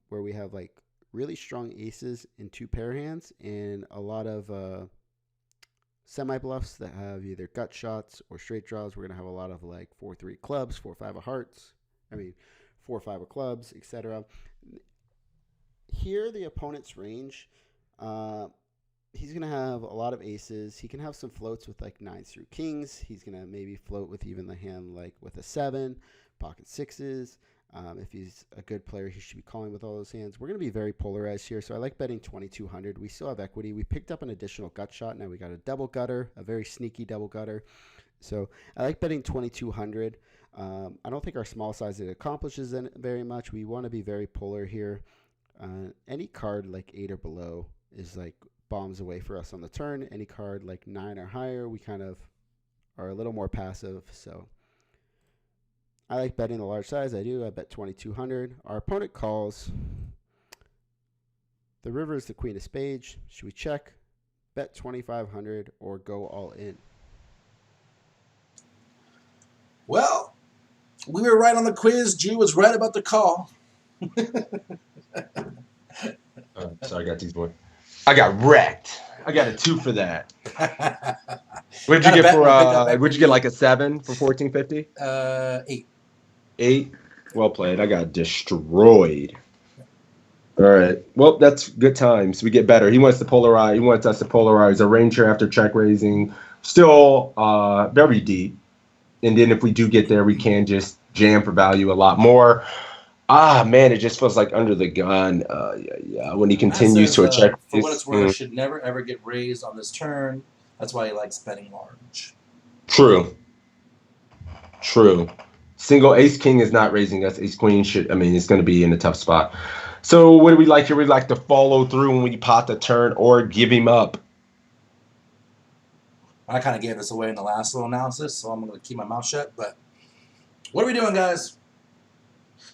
where we have like really strong aces in 2 pair hands and a lot of semi-bluffs that have either gut shots or straight draws. We're going to have a lot of like 4-3 clubs, 4-5 of hearts, 4-5 of clubs, etc. Here, the opponent's range, he's going to have a lot of aces. He can have some floats with like 9s through kings. He's going to maybe float with even the hand like with a 7, pocket 6s. If he's a good player, he should be calling with all those hands. We're going to be very polarized here, so I like betting 2,200. We still have equity. We picked up an additional gut shot. Now we got a double gutter, a very sneaky double gutter. So I like betting 2,200. I don't think our small size accomplishes very much. We want to be very polar here. Any card like 8 or below is like bombs away for us on the turn. Any card like 9 or higher, we kind of are a little more passive. So I like betting the large size. I do. I bet 2,200. Our opponent calls. The river is the queen of spades. Should we check, bet 2,500, or go all in? Well, we were right on the quiz. Drew was right about the call. Sorry, I got these boys. I got wrecked. I got a 2 for that. What did you get for? What'd you get? Like a 7 for 1450? 8. 8. Well played. I got destroyed. All right. Well, that's good times. We get better. He wants to polarize. He wants us to polarize. A ranger after check raising still very deep. And then if we do get there, we can just jam for value a lot more. Man, it just feels like under the gun. Yeah. When he Matt continues says, to check for what it's worth, should never ever get raised on this turn. That's why he likes betting large. True. Single ace king is not raising us. Ace queen should. I mean, it's going to be in a tough spot. So what do we like here? We like to follow through when we pot the turn or give him up. I kind of gave this away in the last little analysis, so I'm going to keep my mouth shut. But what are we doing, guys?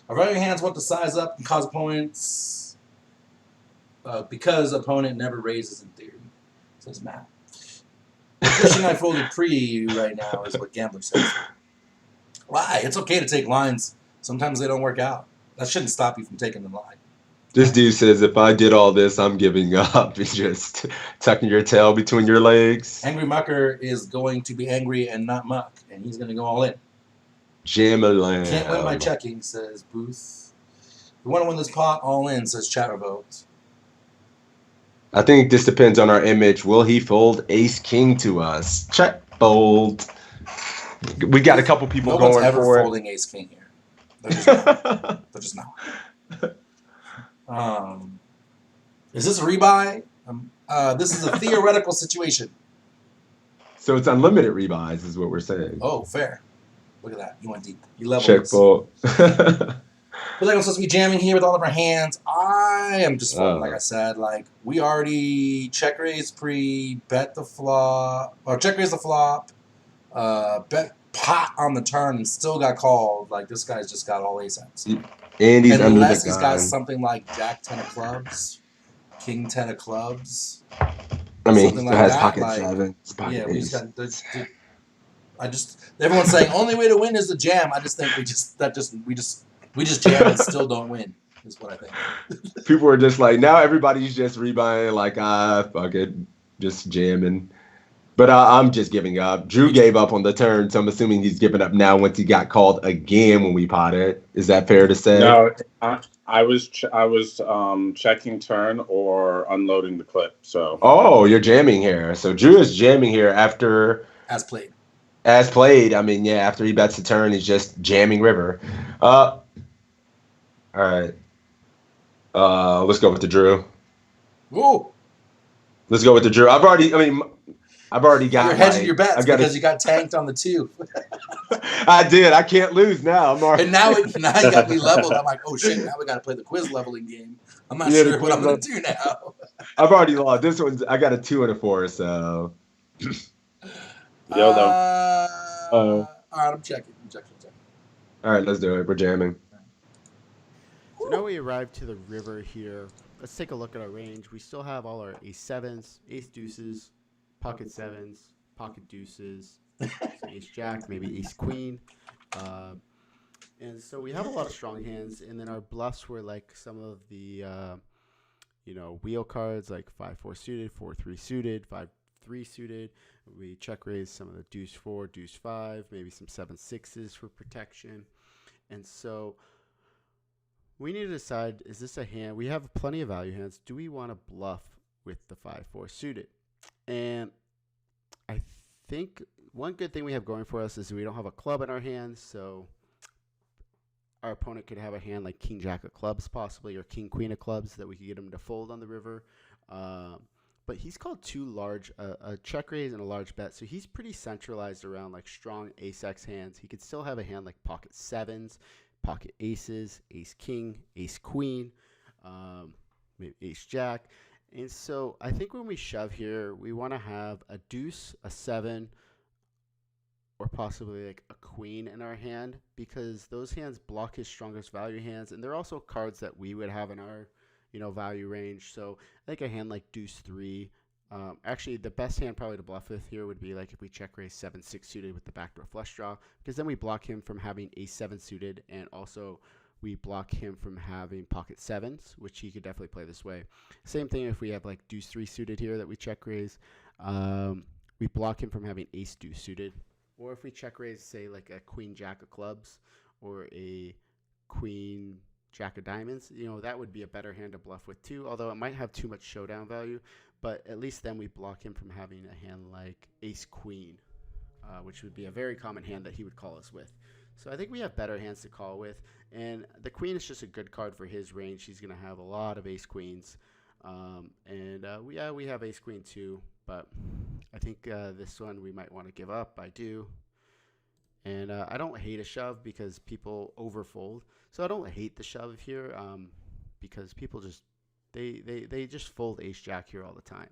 Our value hands want to size up and cause opponents because opponent never raises in theory, says Matt. Wishing I folded pre right now is what Gambler says. Why? It's okay to take lines. Sometimes they don't work out. That shouldn't stop you from taking the line. This dude says, if I did all this, I'm giving up. It's just tucking your tail between your legs. Angry Mucker is going to be angry and not muck, and he's going to go all in. Jam-a-lam. Can't win by checking, says Booth. We want to win this pot, all in, says Chatterboat. I think this depends on our image. Will he fold ace king to us? Check fold. We got a couple people no going one's ever for folding ace king here. They're just not. They're just not. Is this a rebuy? This is a theoretical situation. So it's unlimited rebuys is what we're saying. Oh, fair. Look at that. You went deep. You leveled Check this. fold. Feels like I'm supposed to be jamming here with all of our hands. I am just folding, like I said. Like, we already check raise pre, bet the flop, or check raise the flop, bet pot on the turn, and still got called. Like, this guy's just got all ace hands. And he's under unless the he's gun. got something like Jack 10 of clubs, King 10 of clubs. I mean, something he like has that, pocket like, seven. Pocket Yeah, we ace. just got. Everyone's saying only way to win is to jam. I just think we just jam and still don't win. Is what I think. People are just like, now everybody's just rebuying, like, fuck it, just jamming. But I'm just giving up. Drew gave up on the turn, so I'm assuming he's giving up now once he got called again when we potted. Is that fair to say? No, I was checking turn or unloading the clip. So. Oh, you're jamming here. So Drew is jamming here after As played. As played. I mean, yeah, after he bets the turn, he's just jamming river. All right. Let's go with the Drew. Whoa. Let's go with the Drew. I've already got. You're hedging your bets because you got tanked on the 2. I did. I can't lose now. And now you got me leveled. I'm like, oh shit! Now we got to play the quiz leveling game. I'm not sure what I'm going to do now. I've already lost. This one's. I got a 2 and a 4. So. YOLO. All right, I'm checking. All right, let's do it. We're jamming. So now we arrived to the river here. Let's take a look at our range. We still have all our ace sevens, ace deuces, pocket sevens, pocket deuces, so ace jack, maybe ace queen. And so we have a lot of strong hands. And then our bluffs were like some of the, wheel cards like 5-4 suited, 4-3 suited, 5-3 suited. We check raise some of the deuce 4, deuce 5, maybe some 7-6s for protection. And so we need to decide, is this a hand? We have plenty of value hands. Do we want to bluff with the 5-4 suited? And I think one good thing we have going for us is we don't have a club in our hands. So our opponent could have a hand like king jack of clubs possibly, or king queen of clubs that we could get him to fold on the river. But he's called too large, a check raise and a large bet. So he's pretty centralized around like strong ace-x hands. He could still have a hand like pocket sevens, pocket aces, ace king, ace queen, maybe ace jack. And so I think when we shove here, we want to have a deuce, a 7, or possibly like a queen in our hand, because those hands block his strongest value hands. And they're also cards that we would have in our value range. So I think a hand like deuce 3. Actually, the best hand probably to bluff with here would be like if we check raise 7-6 suited with the backdoor flush draw, because then we block him from having ace 7 suited, and also we block him from having pocket sevens, which he could definitely play this way. Same thing if we have like deuce 3 suited here that we check raise. We block him from having ace deuce suited, or if we check raise say like a queen jack of clubs or a queen Jack of Diamonds, that would be a better hand to bluff with too, although it might have too much showdown value. But at least then we block him from having a hand like Ace Queen, which would be a very common hand that he would call us with. So I think we have better hands to call with. And the Queen is just a good card for his range. He's going to have a lot of Ace Queens. We have Ace Queen too, but I think this one we might want to give up. I do. And I don't hate a shove because people overfold. So I don't hate the shove here because people just they just fold ace jack here all the time.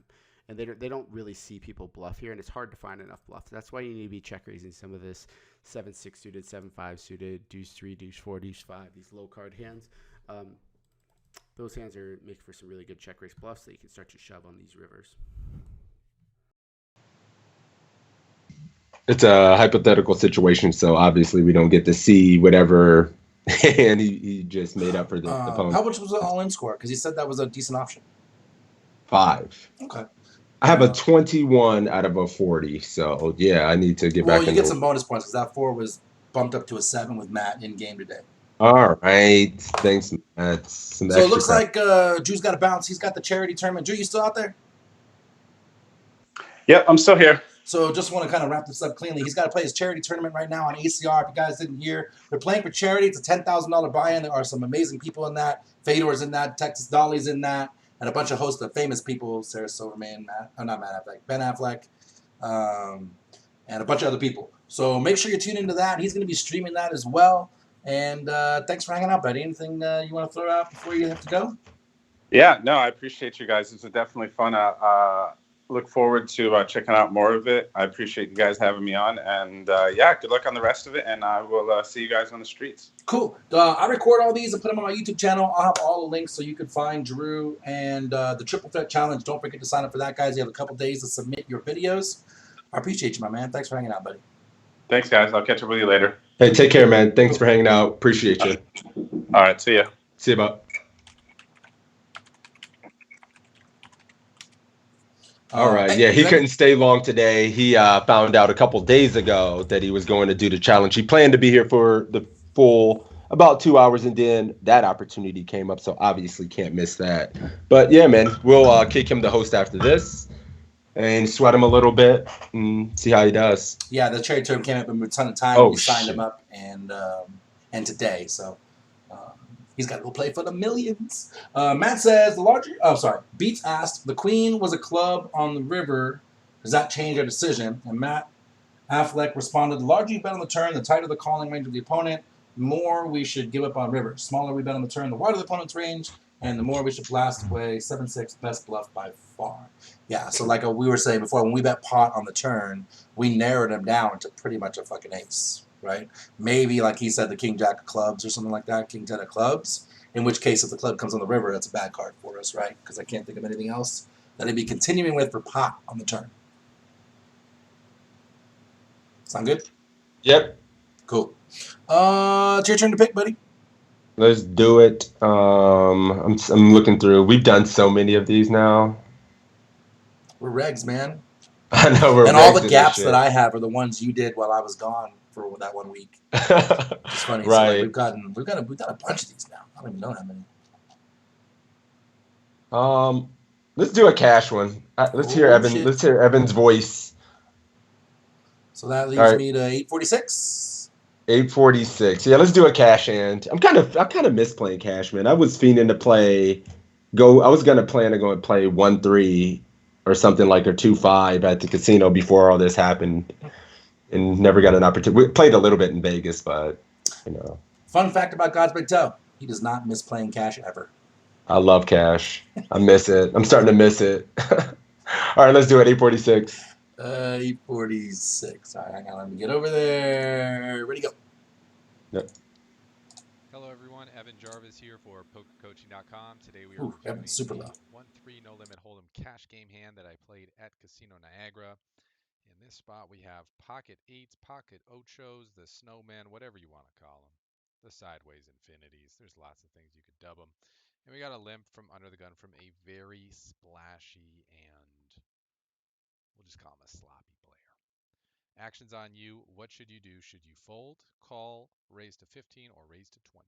And they don't really see people bluff here, and it's hard to find enough bluff. That's why you need to be check raising some of this 7-6 suited, 7-5 suited, deuce 3, deuce 4, deuce 5, these low card hands. Those hands make for some really good check raise bluffs that you can start to shove on these rivers. It's a hypothetical situation, so obviously we don't get to see whatever hand he just made up for the opponent. How much was the all-in score? Because he said that was a decent option. 5. Okay. I have a 21 out of a 40, so yeah, I need to get back. Well, you get some bonus points because that 4 was bumped up to a 7 with Matt in game today. All right, thanks, Matt. So it looks like Drew's got to bounce. He's got the charity tournament. Drew, you still out there? Yep, I'm still here. So just want to kind of wrap this up cleanly. He's got to play his charity tournament right now on ACR. If you guys didn't hear, they're playing for charity. It's a $10,000 buy-in. There are some amazing people in that. Fedor's in that. Texas Dolly's in that. And a bunch of hosts of famous people. Sarah Silverman, not Matt Affleck, Ben Affleck, and a bunch of other people. So make sure you tune into that. He's going to be streaming that as well. And thanks for hanging out, buddy. Anything you want to throw out before you have to go? Yeah, no, I appreciate you guys. This was definitely fun. Look forward to checking out more of it. I appreciate you guys having me on. And good luck on the rest of it. And I will see you guys on the streets. Cool. I record all these and put them on my YouTube channel. I'll have all the links so you can find Drew and the Triple Threat Challenge. Don't forget to sign up for that, guys. You have a couple days to submit your videos. I appreciate you, my man. Thanks for hanging out, buddy. Thanks, guys. I'll catch up with you later. Hey, take care, man. Thanks for hanging out. Appreciate you. All right, see ya. See you, bud. All right. Yeah, he couldn't stay long today. He found out a couple days ago that he was going to do the challenge. He planned to be here for the full about 2 hours, and then that opportunity came up, so obviously can't miss that. But yeah, man, we'll kick him to host after this and sweat him a little bit and see how he does. Yeah, the charity tournament came up in a ton of time. We signed him up and today, so he's got to go play for the millions. Matt says Beats asked, the Queen was a club on the river. Does that change our decision? And Matt Affleck responded, the larger you bet on the turn, the tighter the calling range of the opponent, the more we should give up on river. Smaller we bet on the turn, the wider the opponent's range, and the more we should blast away. 7-6, best bluff by far. Yeah, so like we were saying before, when we bet pot on the turn, we narrowed him down to pretty much a fucking ace. Right? Maybe, like he said, the King Jack of clubs or something like that, King 10 of clubs, in which case if the club comes on the river, that's a bad card for us, right? Because I can't think of anything else that he'd be continuing with for pot on the turn. Sound good? Yep. Cool. It's your turn to pick, buddy. Let's do it. I'm looking through. We've done so many of these now. We're regs, man. I know we're and all the gaps that I have are the ones you did while I was gone for that 1 week. It's funny. Right. So we've got a bunch of these now. I don't even know how many. Let's do a cash one. Let's hear Evan's voice. So that leaves me to 846. 846. Yeah, let's do a cash hand. I kind of miss playing cash, man. I was fiending to play. I was gonna plan to go and play 1-3 or something like, or 2-5 at the casino before all this happened, and never got an opportunity. We played a little bit in Vegas, but Fun fact about GodsBigToe: he does not miss playing cash ever. I love cash. I miss it. I'm starting to miss it. All right, let's do it. 846. 846. All right, hang on. Let me get over there. Ready, go. Yep. Hello, everyone. Evan Jarvis here for PokerCoaching.com. Today we are Evan's super low. 1-3 no limit hold'em cash game hand that I played at Casino Niagara. In this spot, we have pocket eights, pocket ochos, the snowman, whatever you want to call them, the sideways infinities. There's lots of things you could dub them. And we got a limp from under the gun from a very splashy and we'll just call him a sloppy player. Actions on you. What should you do? Should you fold, call, raise to 15, or raise to 20?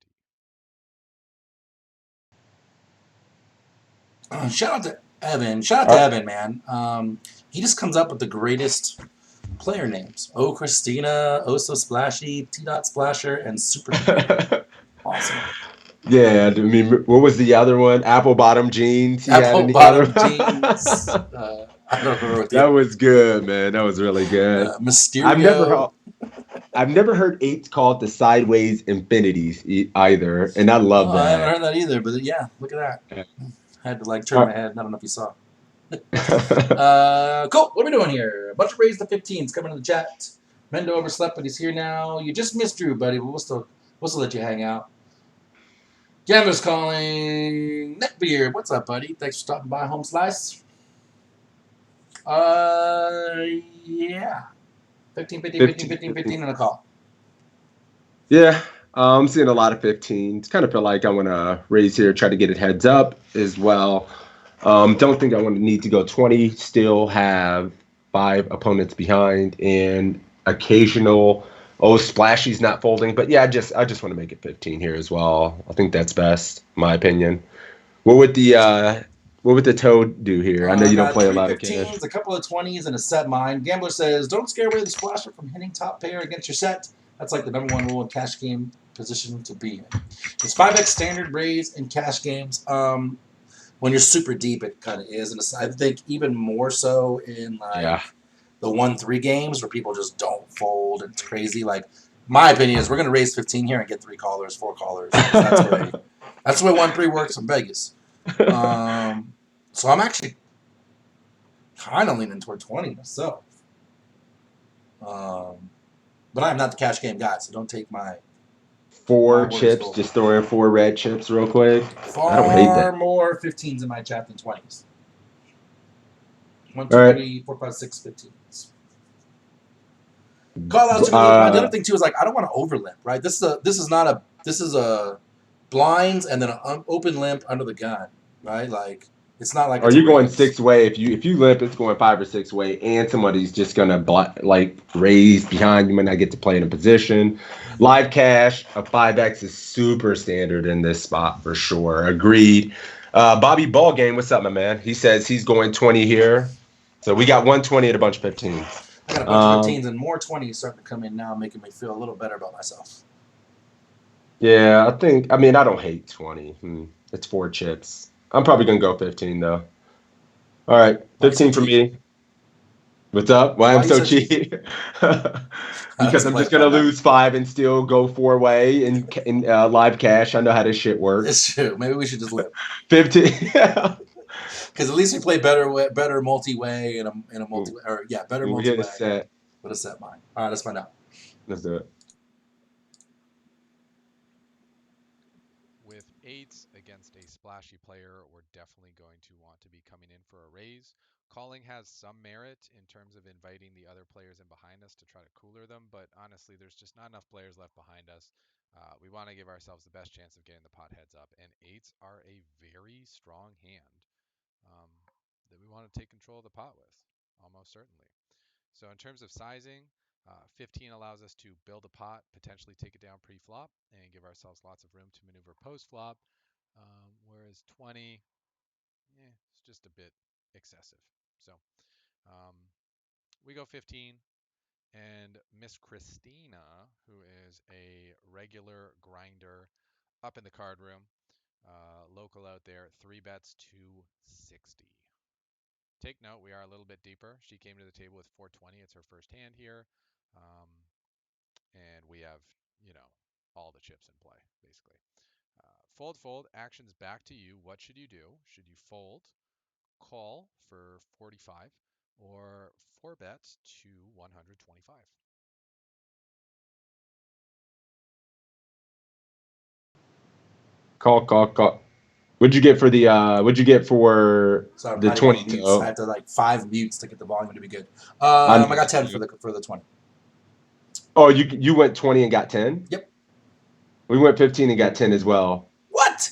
Shout out to Evan. Shout out to Evan, man. He just comes up with the greatest player names. Oh, Christina, Oh So Splashy, T Dot Splasher, and Super Duper. Awesome. Yeah, I mean, what was the other one? Apple bottom jeans. He had Apple any other? bottom jeans. I don't remember what the That other was good, man. That was really good. I've never Mysterio. heard. I've never heard eights called the sideways infinities either, and I love Oh, I haven't that. heard that either, but yeah, look at that. I had to like turn All my head. I don't know if you saw. right. Cool. What are we doing here? A bunch of raise the 15s coming in the chat. Mendo overslept, but he's here now. You just missed Drew, buddy, but we'll still let you hang out. Gambler's calling. Neckbeard, what's up, buddy? Thanks for stopping by, Home Slice. Yeah. 15, 15, 15, 15, 15, and a call. Yeah, I'm seeing a lot of 15s. Kind of feel like I want to raise here, try to get it heads up as well. Don't think I want to need to go 20. Still have 5 opponents behind and occasional. Oh, Splashy's not folding, but yeah, I just want to make it 15 here as well. I think that's best, in my opinion. What would the Toad do here? I know I you don't got play a 3 lot of cash. 15s, a couple of 20s, and a set mine. Gambler says, don't scare away the splasher from hitting top pair against your set. That's like the number 1 rule in cash game position to be in. It's 5x standard raise in cash games. When you're super deep, it kind of is. And I think even more so in like Yeah. the 1-3 games where people just don't fold. It's crazy. Like, my opinion is we're going to raise 15 here and get 3 callers, 4 callers. That's the way 1-3 works in Vegas. So I'm actually kind of leaning toward 20 myself. But I'm not the cash game guy, so don't take my 4 words chips, gold. just throw in 4 red chips real quick. I don't hate Far that. more 15s in my chat than 20s. 1, 2, All right. 3, 4, 5, 6, 15s. Call outs. The other thing too is like I don't want to overlimp, right? This is a blinds and then an open limp under the gun, right? Like it's not like Or it's a you're going raise. 6 way. If you limp, it's going 5 or 6 way, and somebody's just gonna like raise behind. You might not get to play in a position. Live cash, a 5x is super standard in this spot for sure. Agreed. Bobby Ballgame, what's up, my man? He says he's going 20 here. So we got 120 and a bunch of 15s. I got a bunch of 15s and more 20s starting to come in now, making me feel a little better about myself. Yeah, I mean, I don't hate 20. It's 4 chips. I'm probably going to go 15, though. All right, 15 for me. What's up? Why I'm so cheap? Because I'm just going to lose 5 and still go 4 way in live cash. I know how this shit works. It's true. Maybe we should just live. 15. Because at least we play better multi-way in a multi-way. Or, yeah, better multi-way. We'll get a set. With a set mine. All right, let's find out. Let's do it. With 8s against a splashy player, we're definitely going to want to be coming in for a raise. Calling has some merit in terms of inviting the other players in behind us to try to cooler them, but honestly, there's just not enough players left behind us. We want to give ourselves the best chance of getting the pot heads up, and 8s are a very strong hand that we want to take control of the pot with, almost certainly. So in terms of sizing, 15 allows us to build a pot, potentially take it down pre-flop, and give ourselves lots of room to maneuver post-flop, whereas 20, it's just a bit excessive. So we go 15, and Miss Christina, who is a regular grinder up in the card room, local out there, 3 bets to 60. Take note, we are a little bit deeper. She came to the table with 420. It's her first hand here. And we have, all the chips in play, basically. Fold, actions back to you. What should you do? Should you fold, call for 45, or 4 bets to 125? Call. What'd you get for the 20? I have to like 5 mutes to get the volume to be good. I got 10 for the 20. Oh, you went 20 and got 10? Yep. We went 15 and got 10 as well. What?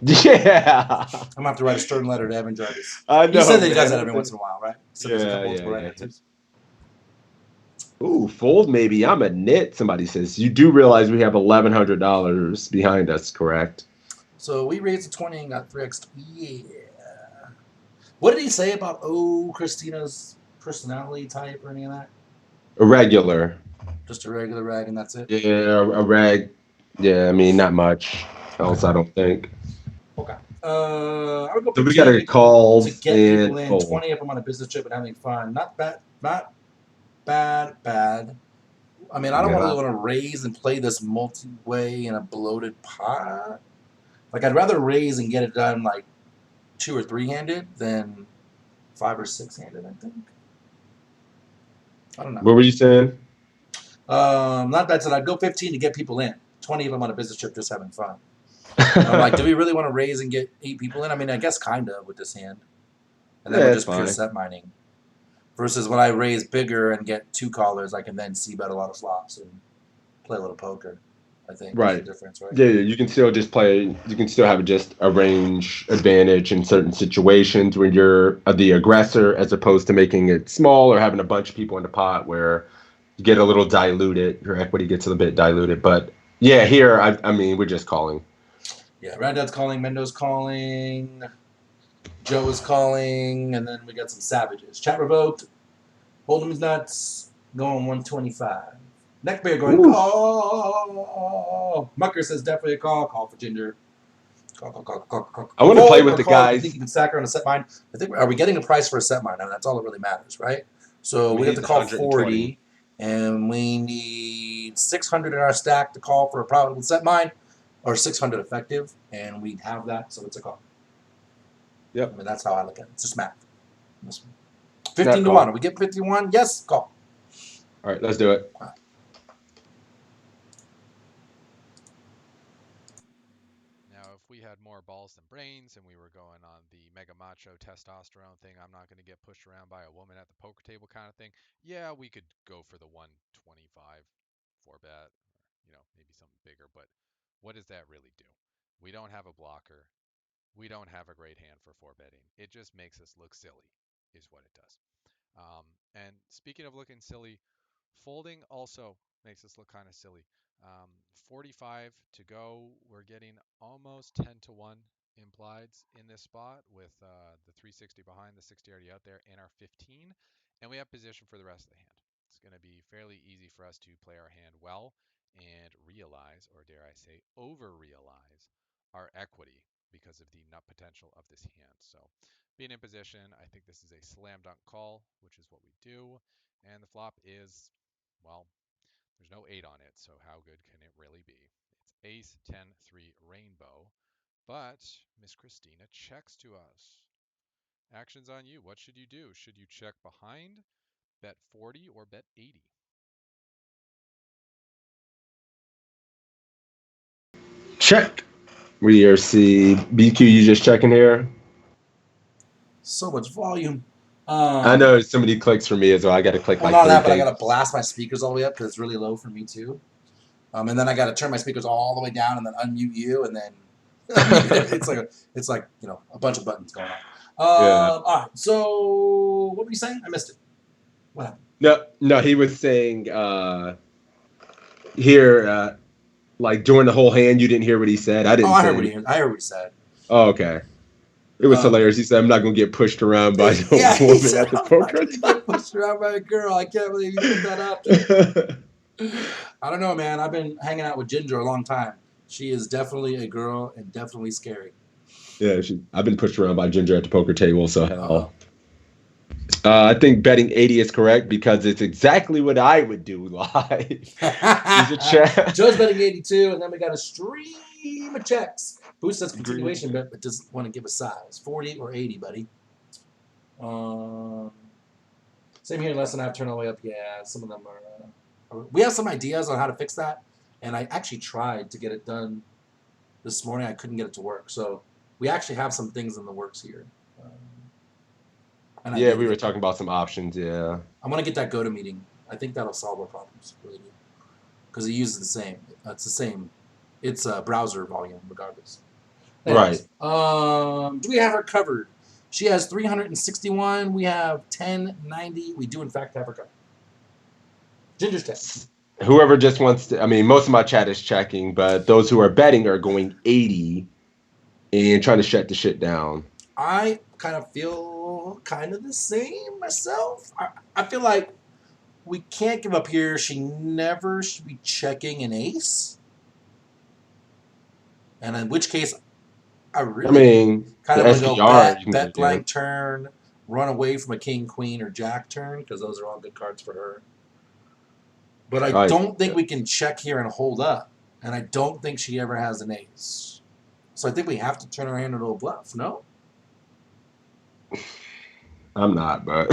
Yeah. I'm gonna have to write a stern letter to Evan Jarvis. I know. You said that he does that every once in a while, right? So yeah. Ooh, fold maybe. I'm a nit. Somebody says you do realize we have $1,100 behind us, correct? So we raised a 20 and got 3x. Yeah. What did he say about Christina's personality type or any of that? Irregular. Just a regular rag and that's it? Yeah, a rag. Yeah, I mean, not much else, I don't think. Okay. I would go So for we got our G to calls get people and in. 20 if I'm on a business trip and having fun. Not bad. Not bad. I mean, I don't really yeah. want to raise and play this multi-way in a bloated pot. Like, I'd rather raise and get it done like 2 or 3-handed than 5 or 6-handed, I think. I don't know. What were you saying? Not bad. Said I'd go 15 to get people in. 20 if I'm on a business trip just having fun. I'm like, do we really want to raise and get 8 people in? I mean, I guess kind of with this hand. And then Yeah, we're it's just pure fine. set mining. Versus when I raise bigger and get 2 callers, I can then c-bet a lot of flops and play a little poker. I think that's the Right. difference, right? Yeah, you can still just play. You can still have just a range advantage in certain situations when you're the aggressor, as opposed to making it small or having a bunch of people in the pot where you get a little diluted. Your equity gets a little bit diluted. But yeah, here, I mean, we're just calling. Yeah, Randad's calling, Mendo's calling, Joe is calling, and then we got some savages. Chat revoked. Hold'em's nuts. Going 125. Neckbeard going, Oof. call. Mucker says definitely a call. Call for Ginger. Call. I want to play with Or the call if you think guys. you can stack her on a set mine. I think, are we getting a price for a set mine? I mean, that's all that really matters, right? So we have need to call 120. 40, and we need 600 in our stack to call for a profitable set mine, or 600 effective, and we have that, so it's a call. Yep. I mean, that's how I look at it. It's just math. 15 Snap to call. 1. Are we get 51? Yes, call. All right, let's do it. Now, if we had more balls than brains and we were going on the mega macho testosterone thing, I'm not going to get pushed around by a woman at the poker table kind of thing. Yeah, we could go for the 125 4-bet, maybe something bigger, but what does that really do? We don't have a blocker. We don't have a great hand for 4-betting. It just makes us look silly, is what it does. And speaking of looking silly, folding also makes us look kind of silly. 45 to go. We're getting almost 10 to 1 implieds in this spot with the 360 behind, the 60 already out there, and our 15. And we have position for the rest of the hand. It's going to be fairly easy for us to play our hand well and realize, or dare I say, over-realize our equity because of the nut potential of this hand. So being in position, I think this is a slam dunk call, which is what we do. And the flop is, well, there's no 8 on it, so how good can it really be? It's ace, 10, 3, rainbow. But Miss Christina checks to us. Actions on you. What should you do? Should you check behind, bet 40, or bet 80? Check. We are BQ. You just checking here? So much volume. I know so many clicks for me as well. I got to click Well, like not 3 that, but I things. got to blast my speakers all the way up because it's really low for me, too. And then I got to turn my speakers all the way down and then unmute you, and then it's like a bunch of buttons going on. Yeah. All right. So what were you saying? I missed it. What happened? No. He was saying here, like during the whole hand, you didn't hear what he said. I didn't I say heard what anything. I heard what he said. Oh, okay. It was hilarious. He said, "I'm not gonna get pushed around by no Yeah, he woman said, at the I'm poker not gonna get pushed around by a girl. I can't believe you put that out there. I don't know, man. I've been hanging out with Ginger a long time. She is definitely a girl and definitely scary. Yeah, I've been pushed around by Ginger at the poker table, so hell. Uh-oh. I think betting 80 is correct because it's exactly what I would do live. Use a chat. Joe's betting 82, and then we got a stream of checks. Boost says continuation bet, but doesn't want to give a size. 40 or 80, buddy. Same here, unless I have to turn all the way up. Yeah, some of them are. We have some ideas on how to fix that, and I actually tried to get it done this morning. I couldn't get it to work, so we actually have some things in the works here. Yeah, we were talking about some options. Yeah, I want to get that GoToMeeting. I think that'll solve our problems really good because it uses the same. It's the same. It's a browser volume regardless. Anyways, right. Do we have her covered? She has 361. We have 1090. We do in fact have her covered. Ginger's test. Whoever just wants to. I mean, most of my chat is checking, but those who are betting are going 80 and trying to shut the shit down. I kind of feel feel kind of the same myself. I feel like we can't give up here. She never should be checking an ace. And in which case, I I really mean, kind the of want to go SPR you can bet get in. blank turn, run away from a king, queen, or jack turn, because those are all good cards for her. But I Right. don't think we can check here and hold up. And I don't think she ever has an ace. So I think we have to turn our hand into a bluff, no? I'm not, but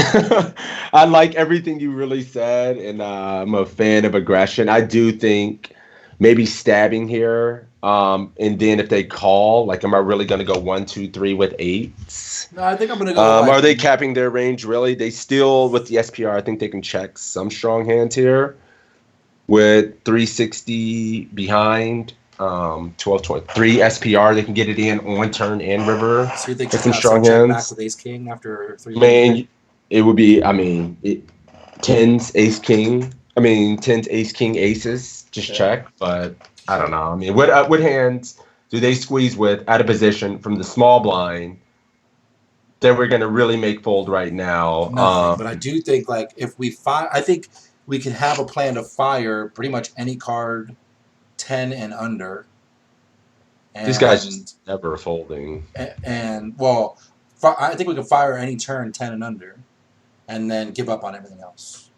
I like everything you really said, and I'm a fan of aggression. I do think maybe stabbing here, and then if they call, like, am I really going to go 1, 2, 3 with eights? No, I think I'm going to go like. Are they capping their range really? They still with the SPR, I think they can check some strong hands here with 360 behind. 12, 23 SPR, they can get it in on turn and river. So you think With she's some got some strong check back hands. with ace king after 3 Man, it would be, I mean, tens, ace, king. I mean, tens, ace, king, aces. Just check, but I don't know. I mean, what hands do they squeeze with out of position from the small blind that we're going to really make fold right now? Nothing. But I do think like if we fire, I think we can have a plan to fire pretty much any card 10 and under. These guys And just never folding. well, I think we can fire any turn 10 and under, and then give up on everything else.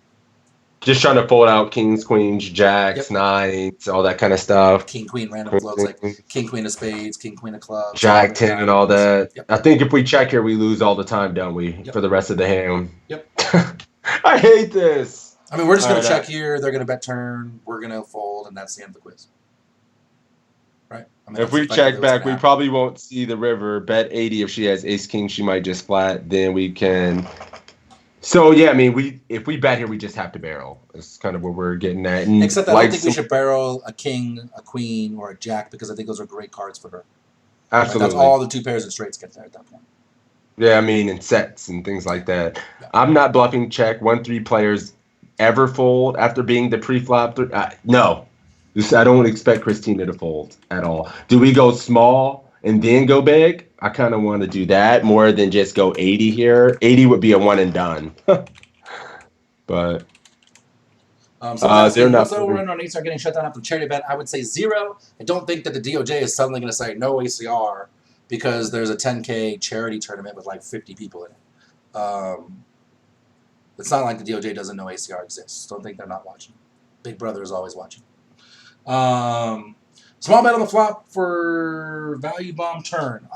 Just trying to fold out kings, queens, jacks, nines, all that kind of stuff. King, queen, random floats like king, queen of spades, king, queen of clubs, Jack 10 and all that. Yep. I think if we check here, we lose all the time, don't we? Yep. For the rest of the hand. Yep. I hate this. I mean, we're just going to check here. They're going to bet turn. We're going to fold, and that's the end of the quiz. Right? I mean, if we check back, we probably won't see the river. Bet 80 if she has ace king, she might just flat. Then we can. So yeah, I mean, if we bet here, we just have to barrel. It's kind of what we're getting at. And except I don't think we should barrel a king, a queen, or a jack because I think those are great cards for her. Absolutely, that's all the 2 pairs of straights get there at that point. Yeah, I mean, in sets and things like that. Yeah. I'm not bluffing check 1-3 players ever fold after being the pre-flop. No, I don't expect Christina to fold at all. Do we go small and then go big? I kind of want to do that more than just go 80 here. 80 would be a one and done. But they're not. What's the over on ACR getting shut down after the charity event? I would say 0. I don't think that the DOJ is suddenly going to say no ACR because there's a 10K charity tournament with like 50 people in it. It's not like the DOJ doesn't know ACR exists. Don't think they're not watching. Big Brother is always watching. Small bet on the flop for value bomb turn.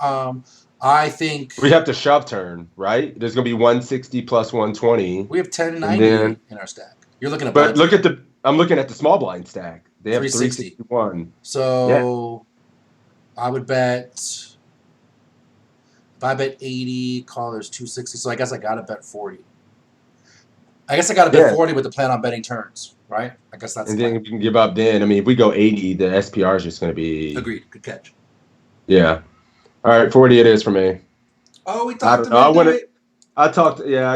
I think we have to shove turn, right? There's going to be 160 plus 120. We have 1090 in our stack. You're looking at but look at I'm looking at the small blind stack. They have 361. So I would bet if I bet 80, callers 260. So I guess I gotta bet 40. I guess I gotta bet 40 with the plan on betting turns, right? I guess that's. And then you can give up. Then I mean, if we go 80, the SPR is just going to be. Agreed. Good catch. Yeah. All right, 40 it is for me. Oh, we talked about it. I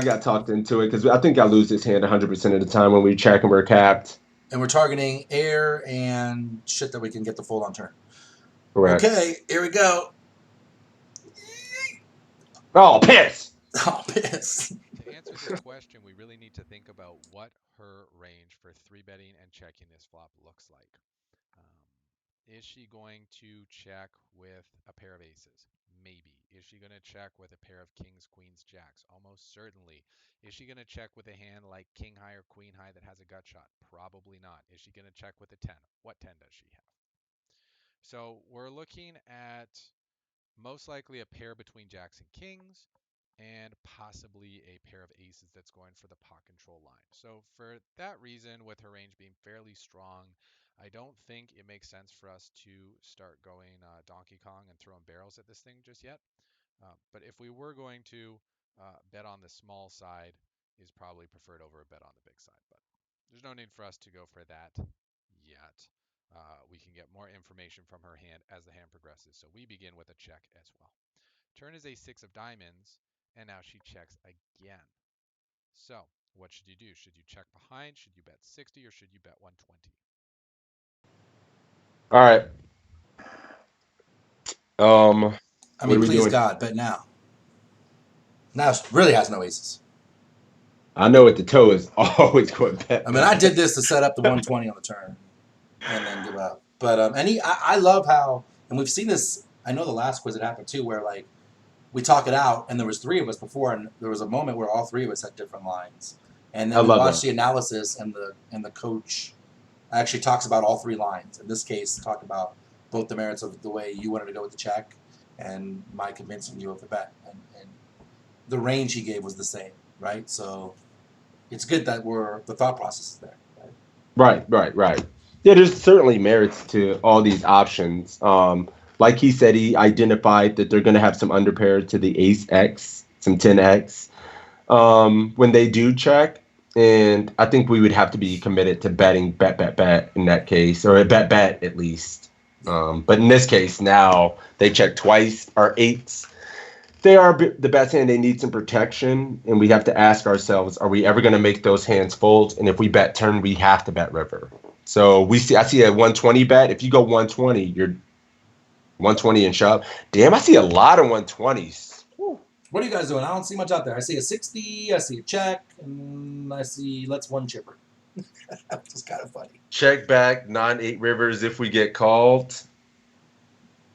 got talked into it because I think I lose this hand 100% of the time when we check and we're capped. And we're targeting air and shit that we can get the fold on turn. Correct. Okay, here we go. Oh, piss! Oh, piss. To answer this question, we really need to think about what her range for 3-betting and checking this flop looks like. Is she going to check with a pair of aces? Maybe. Is she going to check with a pair of kings, queens, jacks? Almost certainly. Is she going to check with a hand like king high or queen high that has a gut shot? Probably not. Is she going to check with a 10? What 10 does she have? So we're looking at most likely a pair between jacks and kings, and possibly a pair of aces that's going for the pot control line. So for that reason, with her range being fairly strong, I don't think it makes sense for us to start going Donkey Kong and throwing barrels at this thing just yet. But if we were going to bet on the small side, is probably preferred over a bet on the big side. But there's no need for us to go for that yet. We can get more information from her hand as the hand progresses. So we begin with a check as well. Turn is a 6 of diamonds, and now she checks again. So what should you do? Should you check behind? Should you bet 60 or should you bet 120? All right. I mean, please God, bet now. Now it really has no aces. I know what the toe is always going bet. I mean, I did this to set up the 120 on the turn and then give up. But I love how, and we've seen this. I know the last quiz it happened too, where like we talk it out, and there was three of us before, and there was a moment where all three of us had different lines, and I then we love watched that. the analysis, and the coach actually talks about all three lines. In this case, talk about both the merits of the way you wanted to go with the check and my convincing you of the bet, and the range he gave was the same, right? So it's good that the thought process is there. Right? Right. Yeah, there's certainly merits to all these options. Like he said, he identified that they're going to have some underpairs to the Ace X, some 10X when they do check. And I think we would have to be committed to betting bet in that case, or a bet at least. Yeah. But in this case, now they check twice, our eights. They are the best hand. They need some protection, and we have to ask ourselves: are we ever going to make those hands fold? And if we bet turn, we have to bet river. So I see a 120 bet. If you go 120, you're 120 and shove. Damn, I see a lot of 120s. What are you guys doing? I don't see much out there. I see a 60, I see a check, and I see let's one chipper. That's just kind of funny. Check back non-eight rivers if we get called.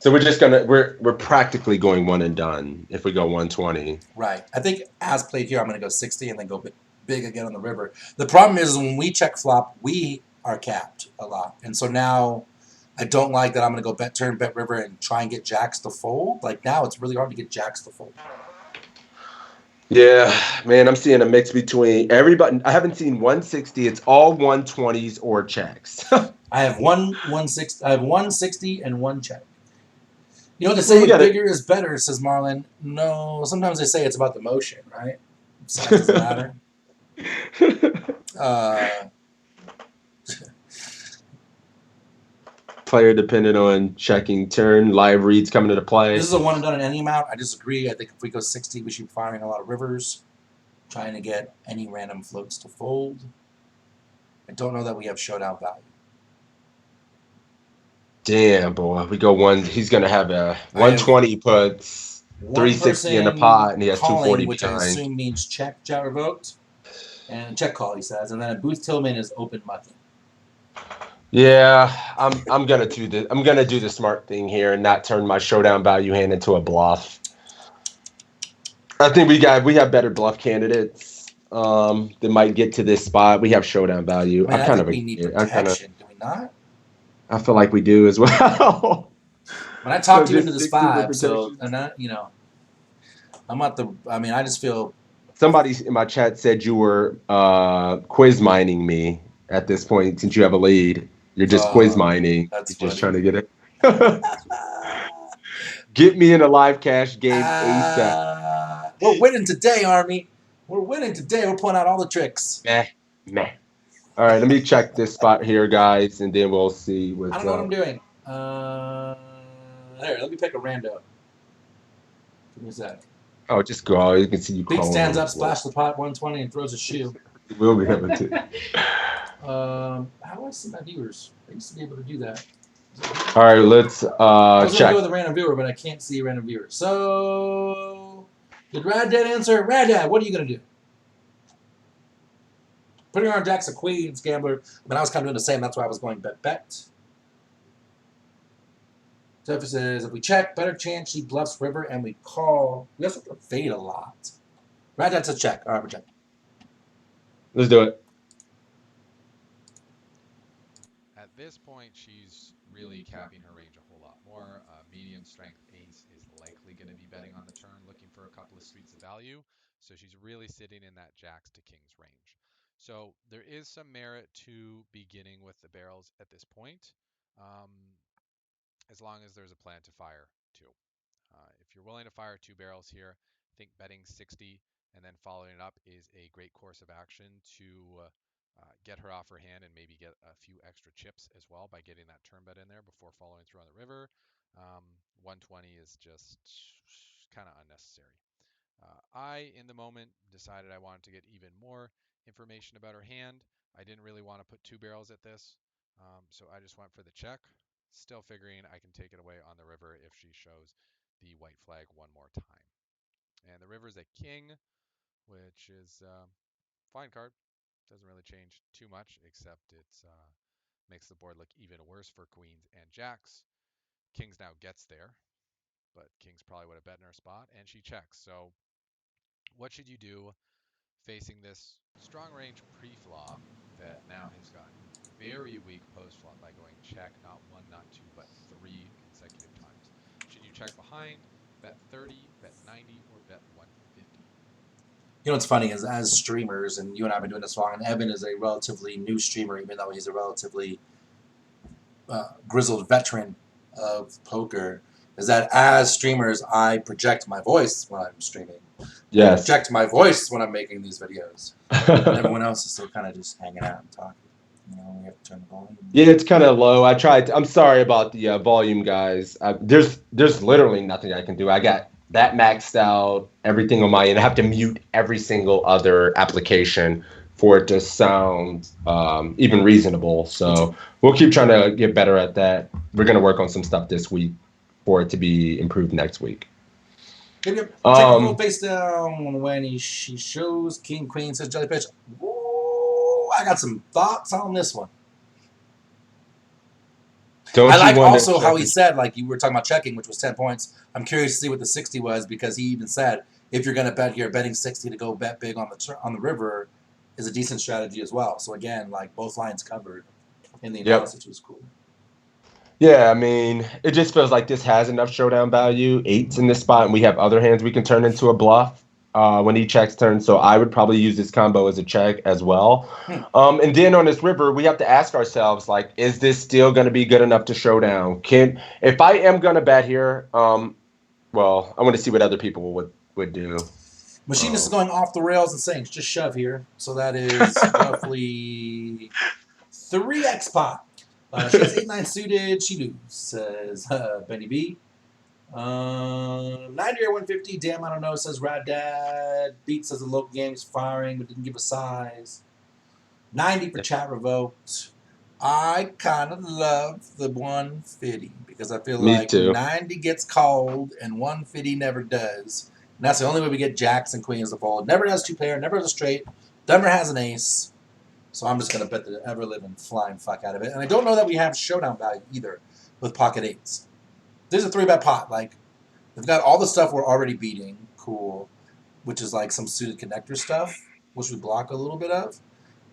So we're practically going one and done if we go 120. Right. I think as played here, I'm going to go 60 and then go big again on the river. The problem is when we check flop, we are capped a lot. And so now I don't like that I'm going to go bet turn, bet river, and try and get jacks to fold. Like now it's really hard to get jacks to fold. Yeah, man, I'm seeing a mix between everybody. I haven't seen 160. It's all 120s or checks. I have 160. I have 160 and one check. You know, they Well, we say got it. bigger is better, says Marlon. No, sometimes they say it's about the motion, right? Size doesn't matter. Uh, Player dependent on checking turn, live reads coming into play. this is a one and done in any amount. I disagree. I think if we go 60, we should be firing a lot of rivers, trying to get any random floats to fold. I don't know that we have showdown value. Damn, boy, we go one. He's gonna have a I have 120 puts one 360 in the person pot, and he has calling, 240 which I behind. assume means check, jet revoked, and check call, he says. And then Booth Tillman is open mucking. Yeah, I'm gonna do the smart thing here and not turn my showdown value hand into a bluff. I think we have better bluff candidates that might get to this spot. We have showdown value. I mean, I kind think of we need agree. protection, do we not? I feel like we do as well. When I talked So you into just this 60 for five, so protection. and that I'm not the. I mean, I just feel Somebody in my chat said you were quiz mining me at this point since you have a lead. You're just quiz mining. that's You're just funny. trying to get it. Get me in a live cash game ASAP. We're winning today, Army. We're winning today. We're pulling out all the tricks. Meh, meh. All right, let me check this spot here, guys, and then we'll see I what's don't know what I'm up. doing. There, let me pick a rando. Give me a sec. Oh, just go. You can see you Pete crawling stands on the up, floor. splash the pot, 120, and throws a shoe. We'll be able to. How do I see my viewers? I used to be able to do that. All right, let's I was check. going to go with a random viewer, but I can't see a random viewer. So, did Rad Dad answer? Rad Dad, what are you going to do? Putting on jacks of queens, gambler. But I was kind of doing the same. That's why I was going bet. Jeff says, if we check, better chance she bluffs river and we call. We also have to fade a lot. Rad Dad says check. All right, we're checking. Let's do it. At this point, she's really capping her range a whole lot more. Medium strength ace is likely going to be betting on the turn, looking for a couple of streets of value. So she's really sitting in that jacks to kings range. So there is some merit to beginning with the barrels at this point, um, as long as there's a plan to fire two. If you're willing to fire two barrels here, I think betting 60 and then following it up is a great course of action to get her off her hand and maybe get a few extra chips as well by getting that turn bet in there before following through on the river. 120 is just kind of unnecessary. I, in the moment, decided I wanted to get even more information about her hand. I didn't really want to put two barrels at this, so I just went for the check, still figuring I can take it away on the river if she shows the white flag one more time. And the river's a king, which is fine card. Doesn't really change too much, except it makes the board look even worse for queens and jacks. Kings now gets there, but kings probably would have bet in her spot, and she checks. So what should you do facing this strong range pre-flop that now has gotten very weak post-flop by going check not one, not two, but three consecutive times? Should you check behind, bet 30, bet 90, or bet 150? You know what's funny is as streamers, and you and I have been doing this long, and Evan is a relatively new streamer, even though he's a relatively grizzled veteran of poker, is that as streamers, I project my voice when I'm streaming. Yes. I project my voice when I'm making these videos. And everyone else is still kind of just hanging out and talking. You know, we have to turn the volume. Yeah, it's kind of low. I'm sorry about the volume, guys. There's literally nothing I can do. I got that maxed out, everything on my end. I have to mute every single other application for it to sound even reasonable. So we'll keep trying to get better at that. We're going to work on some stuff this week for it to be improved next week. Maybe check a little face down when she shows king, queen, says jellyfish. Ooh, I got some thoughts on this one. I like also how he said, like you were talking about checking, which was 10 points. I'm curious to see what the 60 was, because he even said if you're going to bet here, betting 60 to go bet big on the river is a decent strategy as well. So again, like both lines covered in the analysis, which was cool. Yeah, I mean, it just feels like this has enough showdown value. 8's in this spot, and we have other hands we can turn into a bluff when he checks turn. So I would probably use this combo as a check as well. And then on this river, we have to ask ourselves, like, is this still going to be good enough to showdown? If I am going to bet here, well, I want to see what other people would do. Machinist is going off the rails and saying, just shove here. So that is roughly 3x pot. She has 8-9 suited. She loses, says Benny B. 90 or 150. Damn, I don't know, says Rad Dad. Beat says the local game is firing, but didn't give a size. 90 for chat revoked. I kind of love the 150 because I feel like 90 gets called and 150 never does. And that's the only way we get jacks and queens to fold. Never has two pair, never has a straight, never has an ace. So I'm just going to bet the ever-living flying fuck out of it. And I don't know that we have showdown value either with pocket eights. There's a 3-bet pot. Like, they've got all the stuff we're already beating. Cool. Which is like some suited connector stuff, which we block a little bit of.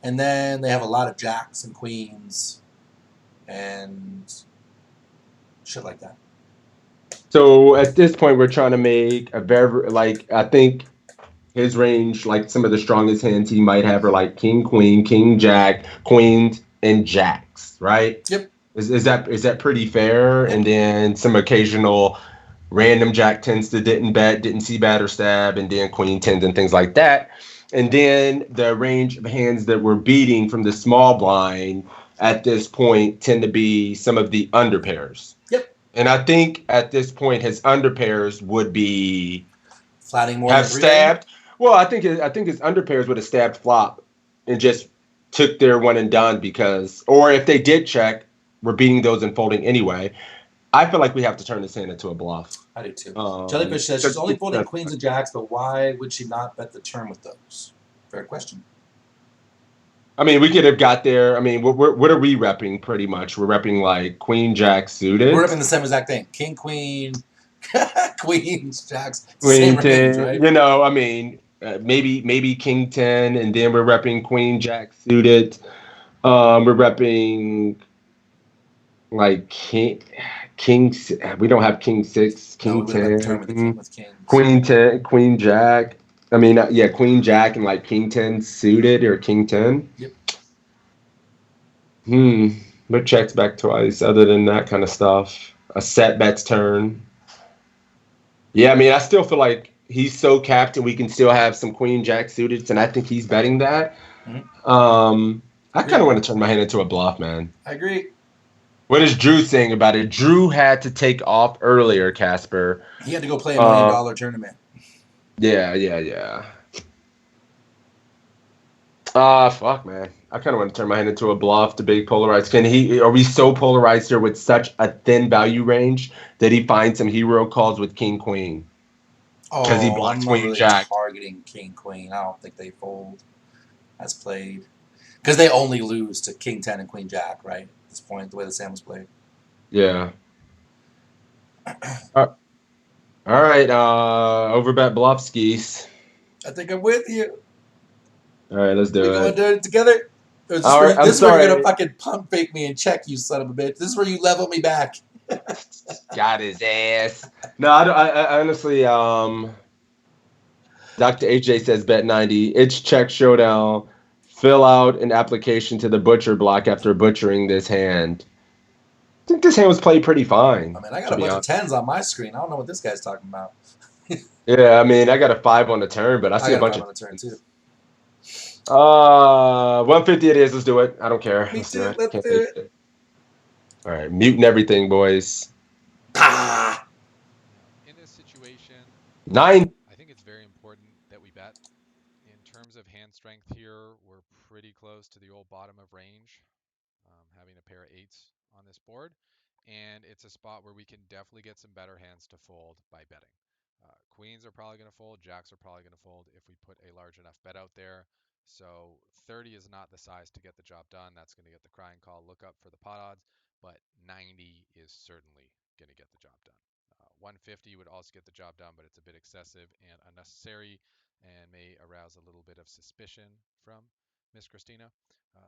And then they have a lot of jacks and queens and shit like that. So at this point, we're trying to make a very, like, I think his range, like some of the strongest hands he might have are like king, queen, king, jack, queens, and jacks, right? Yep. Is that pretty fair? Yep. And then some occasional random jack tens that didn't bet, didn't see bat or stab, and then queen tens and things like that. And then the range of hands that we're beating from the small blind at this point tend to be some of the underpairs. Yep. And I think at this point his underpairs would be flatting more have stabbed. Well, I think his underpairs would have stabbed flop and just took their one and done because, or if they did check, we're beating those and folding anyway. I feel like we have to turn this hand into a bluff. I do too. Jellyfish says she's only folding queens and jacks, but why would she not bet the turn with those? Fair question. I mean, we could have got there. I mean, what are we repping pretty much? We're repping like queen, jack suited. We're repping the same exact thing. King, queen, queens, jacks, queen same 10, range, right? You know, I mean, maybe king 10, and then we're repping queen, jack suited. We're repping like king. We don't have king 6, king 10, queen 10, queen jack. I mean, queen jack and like king 10 suited or king 10. Yep. But checks back twice. Other than that kind of stuff, a set bets turn. Yeah, I mean, I still feel like he's so capped, and we can still have some queen jack suited, and I think he's betting that. Mm-hmm. I kind of want to turn my hand into a bluff, man. I agree. What is Drew saying about it? Drew had to take off earlier, Casper. He had to go play $1 million tournament. Yeah. Fuck, man. I kind of want to turn my hand into a bluff to big polarized. Are we so polarized here with such a thin value range that he finds some hero calls with king, queen? because he Oh, blocks I'm not Queen really Jack. targeting King Queen. I don't think they fold as played because they only lose to King 10 and Queen Jack, right? At this point, the way the Sam was played. Yeah. All right. Overbet Bluffskis. I think I'm with you. All right, let's We do going it. to do it together? Or is this, All where right, you, I'm this is where you're gonna sorry. fucking pump fake me and check, you son of a bitch. This is where you level me back. Got his ass. No, I honestly, Dr. AJ says bet 90. It's check showdown. Fill out an application to the butcher block after butchering this hand. I think this hand was played pretty fine, I mean, I got to a be bunch of honest. tens on my screen. I don't know what this guy's talking about. Yeah, I mean, I got a 5 on the turn, but I I see a got a bunch five of on the turn too. 150 it is. Let's do it. I don't care. Me Let's do too. it. Let's Can't do take it. it. All right, muting everything, boys. Pah! In this situation, 9. I think it's very important that we bet. In terms of hand strength here, we're pretty close to the old bottom of range, having a pair of 8s on this board. And it's a spot where we can definitely get some better hands to fold by betting. Queens are probably going to fold. Jacks are probably going to fold if we put a large enough bet out there. So 30 is not the size to get the job done. That's going to get the crying call. Look up for the pot odds. But 90 is certainly going to get the job done. 150 would also get the job done, but it's a bit excessive and unnecessary and may arouse a little bit of suspicion from Miss Christina.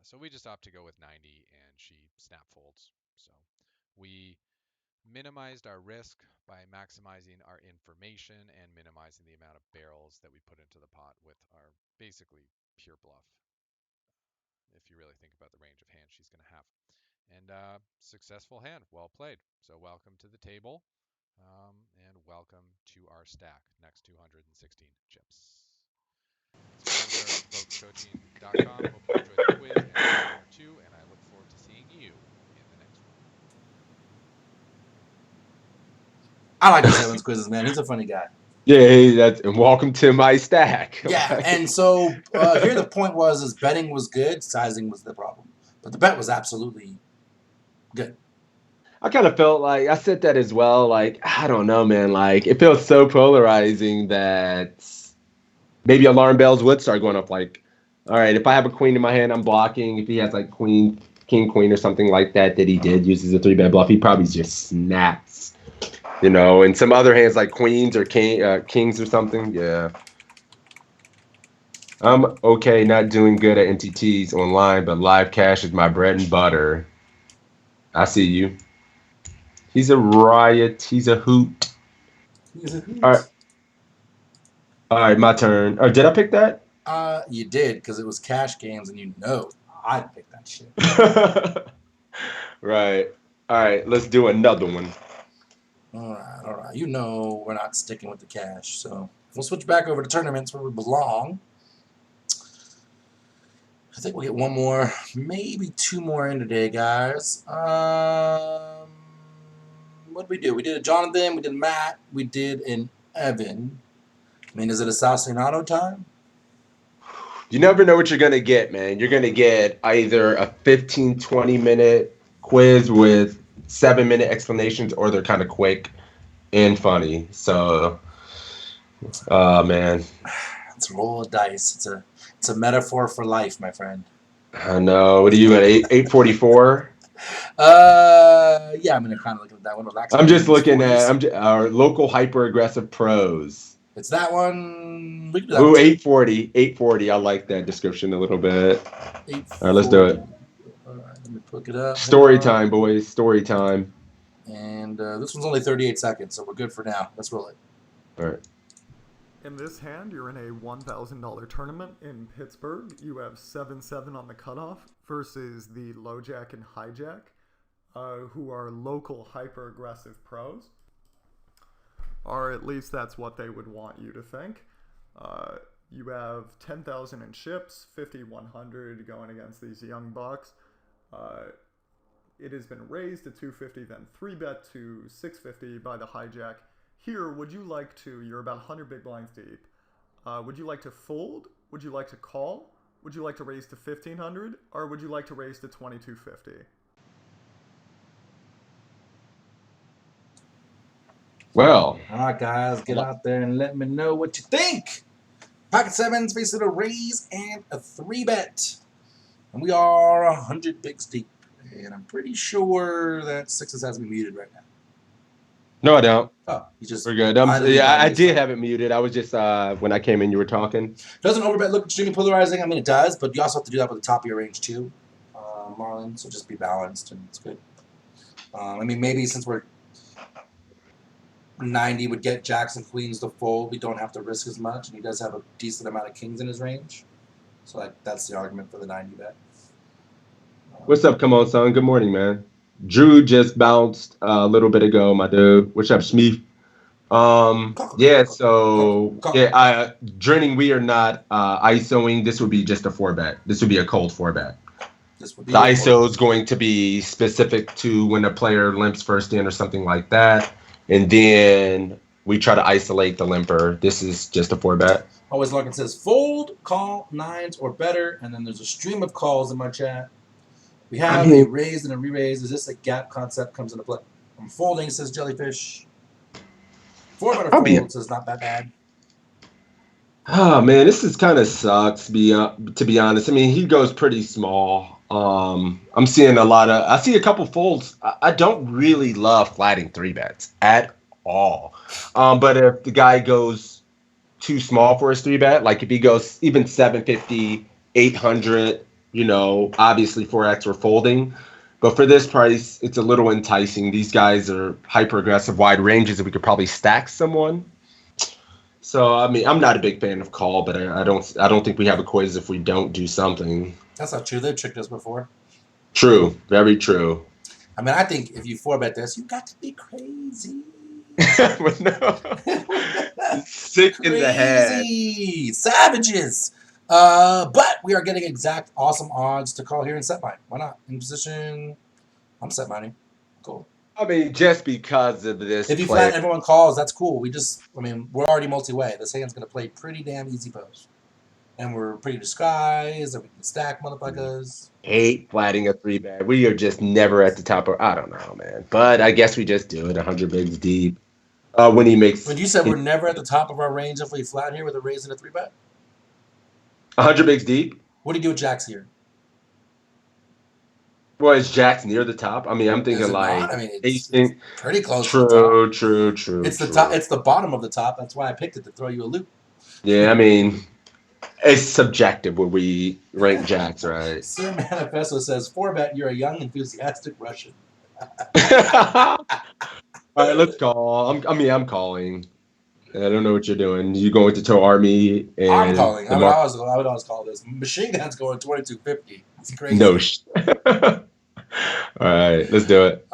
So we just opt to go with 90, and she snap folds. So we minimized our risk by maximizing our information and minimizing the amount of barrels that we put into the pot with our basically pure bluff. If you really think about the range of hands she's going to have. And successful hand, well played. So welcome to the table, and welcome to our stack, next 216 chips. That's BetOnDrew@VokesCoaching.com. Hope you enjoyed the quiz and the winner too, and I look forward to seeing you in the next one. I like this Evans quizzes, man. He's a funny guy. Yeah, hey, and welcome to my stack. Yeah, and so here the point was is betting was good, sizing was the problem. But the bet was absolutely good. I kind of felt like I said that as well. Like, I don't know, man. Like, it feels so polarizing that maybe alarm bells would start going up. Like, all right, if I have a queen in my hand, I'm blocking. If he has like queen, king, queen, or something like that he did uses a 3-bet bluff, he probably just snaps. You know, and some other hands like queens or kings or something. Yeah. I'm okay not doing good at NTTs online, but live cash is my bread and butter. I see you. He's a riot. He's a hoot. He's a All right. hoot. All right, my turn. Or did I pick that? You did, because it was cash games, and you know I'd pick that shit. Right. All right, let's do another one. All right. You know we're not sticking with the cash, so we'll switch back over to tournaments where we belong. I think we'll get one more, maybe two more in today, guys. What did we do? We did a Jonathan, we did a Matt, we did an Evan. I mean, is it Assassinato time? You never know what you're going to get, man. You're going to get either a 15, 20-minute quiz with 7-minute explanations, or they're kind of quick and funny. So, man. Let's roll a dice. It's a metaphor for life, my friend. I know. What are you at, 844? Yeah, I'm gonna kind of look at that one. Relax. I'm just looking at our local hyper-aggressive pros. It's that one. We can do that Ooh, one. 840. 840. I like that description a little bit. 840. All right, let's do it. All right, let me look it up. Story time, boys. Story time. And this one's only 38 seconds, so we're good for now. Let's roll it. All right. In this hand, you're in a $1,000 tournament in Pittsburgh. You have 7-7 on the cutoff versus the low jack and hijack, who are local hyper-aggressive pros. Or at least that's what they would want you to think. You have 10,000 in chips, 5,100 going against these young bucks. It has been raised to 250, then 3-bet to 650 by the hijack. Here, would you like to, you're about 100 big blinds deep, would you like to fold? Would you like to call? Would you like to raise to 1,500? Or would you like to raise to 2,250? Well, All right, guys, get out there and let me know what you think. Pocket sevens facing a raise and a 3-bet. And we are 100 bigs deep. And I'm pretty sure that sixes has me muted right now. no, I don't. Oh, you just We're good. idly Yeah, I letting did yourself. have it muted. I was just when I came in, you were talking. Doesn't overbet look extremely polarizing? I mean, it does, but you also have to do that with the top of your range too, Marlon. So just be balanced, and it's good. I mean, maybe since we're 90 would get jacks and queens to fold, we don't have to risk as much, and he does have a decent amount of kings in his range. So like that's the argument for the 90 bet. What's up? Come on, son. Good morning, man. Drew just bounced a little bit ago, my dude. What's up, Smith? Yeah. So yeah, Drenning, we are not ISOing. This would be just a 4-bet. This would be a cold 4-bet. The ISO is going to be specific to when a player limps first in or something like that, and then we try to isolate the limper. This is just a 4-bet. Always Larkin says fold, call, nines or better, and then there's a stream of calls in my chat. We have a raise and a re-raise. Is this a gap concept comes into play? I'm folding, says Jellyfish. 4-bet or fold says not that bad. Oh man, this is kind of sucks. To be honest, I mean he goes pretty small. I'm seeing I see a couple folds. I don't really love flatting 3-bets at all. But if the guy goes too small for his 3-bet, like if he goes even 750, 800, obviously 4x we're folding. But for this price, it's a little enticing. These guys are hyper aggressive, wide ranges, and we could probably stack someone. So I mean, I'm not a big fan of call, but I don't think we have a quiz if we don't do something. That's not true. They've tricked us before. True, very true. I mean, I think if you 4-bet this, you got to be crazy. No. Sick in the head. Savages. But we are getting exact awesome odds to call here in set mine. Why not? In position, I'm set mining. Cool. I mean, just because of this. If you flat everyone calls, that's cool. We're already multi-way. This hand's going to play pretty damn easy post. And we're pretty disguised, and we can stack motherfuckers. Hate flatting a 3-bet. We are just never at the top of, I don't know, man. But I guess we just do it 100 bigs deep. When he makes. But you said we're never at the top of our range if we flat here with a raise and a 3-bet? 100 bigs deep? What do you do with jacks here? Well, is jacks near the top? I mean, I'm thinking like. I mean, it's pretty close to the top. True. It's the top. It's the bottom of the top. That's why I picked it to throw you a loop. Yeah, I mean, it's subjective when we rank jacks, right? Sir Manifesto says, 4-bet, you're a young, enthusiastic Russian. All right, let's call. I'm calling. I don't know what you're doing. You going to toe army? And I'm calling. I would always call this. Machine Gun's going 2250. It's crazy. No. All right, let's do it.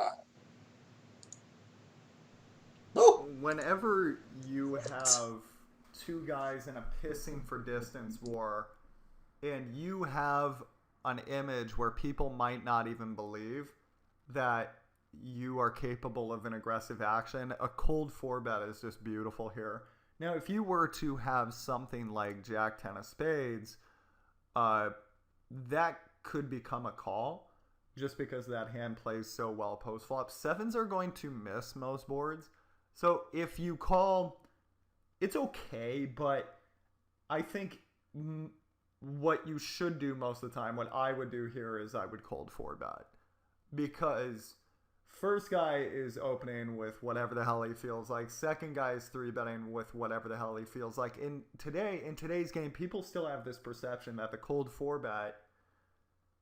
Whenever you have two guys in a pissing for distance war, and you have an image where people might not even believe that you are capable of an aggressive action, a cold 4-bet is just beautiful here. Now, if you were to have something like Jack 10 of spades, that could become a call just because that hand plays so well post-flop. Sevens are going to miss most boards. So if you call, it's okay, but I think what you should do most of the time, what I would do here is I would cold 4-bet. Because first guy is opening with whatever the hell he feels like. Second guy is 3-betting with whatever the hell he feels like. In today's game, people still have this perception that the cold 4-bet,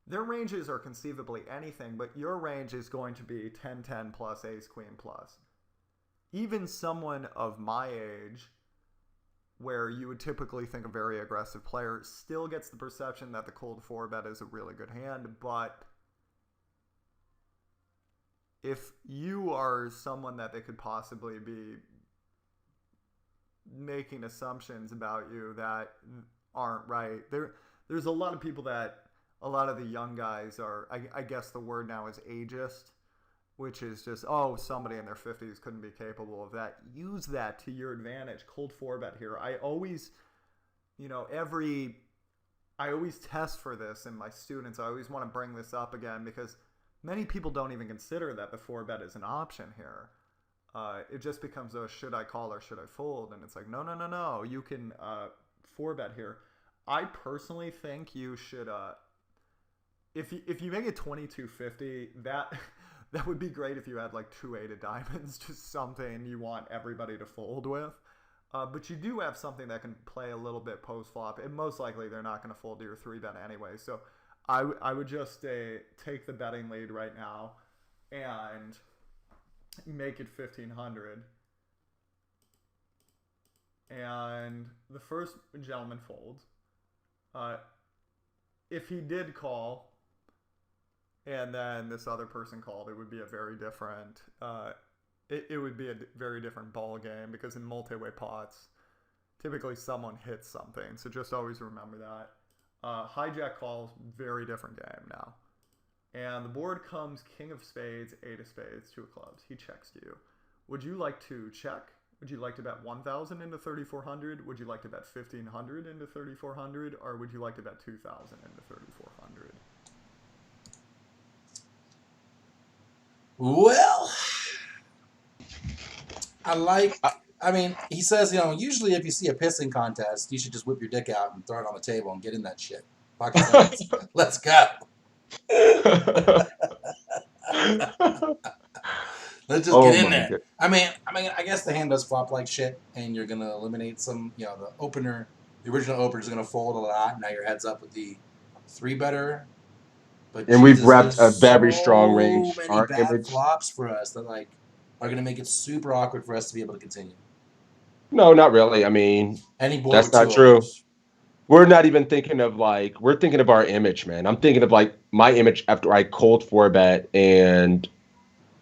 their ranges are conceivably anything, but your range is going to be 10-10 plus ace-queen plus. Even someone of my age, where you would typically think a very aggressive player, still gets the perception that the cold 4-bet is a really good hand, but if you are someone that they could possibly be making assumptions about you that aren't right, there's a lot of people that, a lot of the young guys are, I guess the word now is ageist, which is just, somebody in their 50s couldn't be capable of that. Use that to your advantage. Cold 4-bet here. I always test for this in my students. I always want to bring this up again because many people don't even consider that the 4-bet is an option here. it just becomes a should I call or should I fold? And it's like, no. You can 4-bet here. I personally think you should, if you make it 2250, that would be great if you had like 2-8 of diamonds, just something you want everybody to fold with. But you do have something that can play a little bit post flop, and most likely they're not going to fold to your 3-bet anyway. So I would just take the betting lead right now and make it 1500. And the first gentleman folds. If he did call, and then this other person called, it would be a very different. It would be a very different ball game, because in multi-way pots, typically someone hits something. So just always remember that. Hijack calls, very different game now. And the board comes king of spades, 8 of spades, 2 of clubs. He checks to you. Would you like to check? Would you like to bet 1,000 into 3,400? Would you like to bet 1,500 into 3,400? Or would you like to bet 2,000 into 3,400? Well, I mean, he says, usually if you see a pissing contest, you should just whip your dick out and throw it on the table and get in that shit. Pocket sevens. Let's go. Let's just get in there. God. I mean, I guess the hand does flop like shit, and you're gonna eliminate some. The original opener is gonna fold a lot. Now your head's up with the 3-better. But and we've repped a very strong range. So many bad flops for us that are gonna make it super awkward for us to be able to continue. No, not really. I mean, that's not true. We're not even thinking of we're thinking of our image, man. I'm thinking of my image after I cold 4-bet, and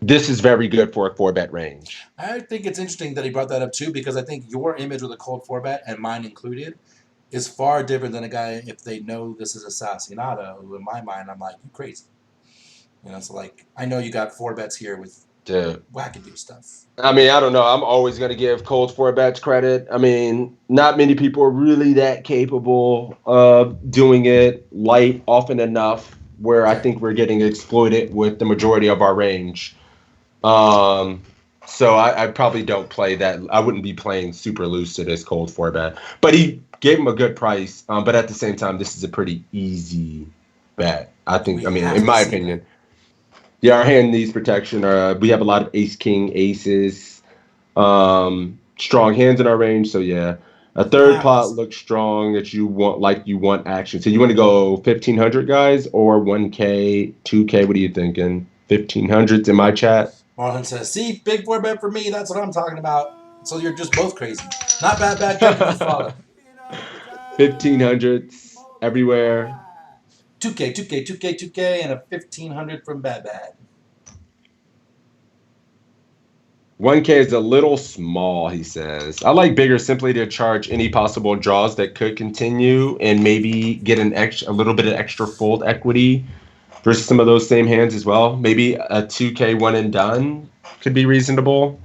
this is very good for a 4-bet range. I think it's interesting that he brought that up too, because I think your image with a cold 4-bet, and mine included, is far different than a guy if they know this is a Sassinado, who in my mind, I'm like, you crazy. So I know you got 4-bets here with wackadoo stuff. I mean, I don't know. I'm always going to give cold 4-bets credit. I mean, not many people are really that capable of doing it light often enough where I think we're getting exploited with the majority of our range. So I probably don't play that. I wouldn't be playing super loose to this cold 4-bet. But he gave him a good price. But at the same time, this is a pretty easy bet. I think, in my opinion. Yeah, our hand needs protection. We have a lot of ace, king, aces, strong hands in our range. So, yeah, a third pot looks strong that you want action. So you want to go 1,500, guys, or 1K, 2K? What are you thinking? 1,500's in my chat. Marlon says, see, big 4-bet for me. That's what I'm talking about. So you're just both crazy. Not bad, just follow. 1,500s everywhere. 2K, and a 1,500 from Bad. 1K is a little small, he says. I like bigger simply to charge any possible draws that could continue and maybe get a little bit of extra fold equity versus some of those same hands as well. Maybe a 2K one and done could be reasonable.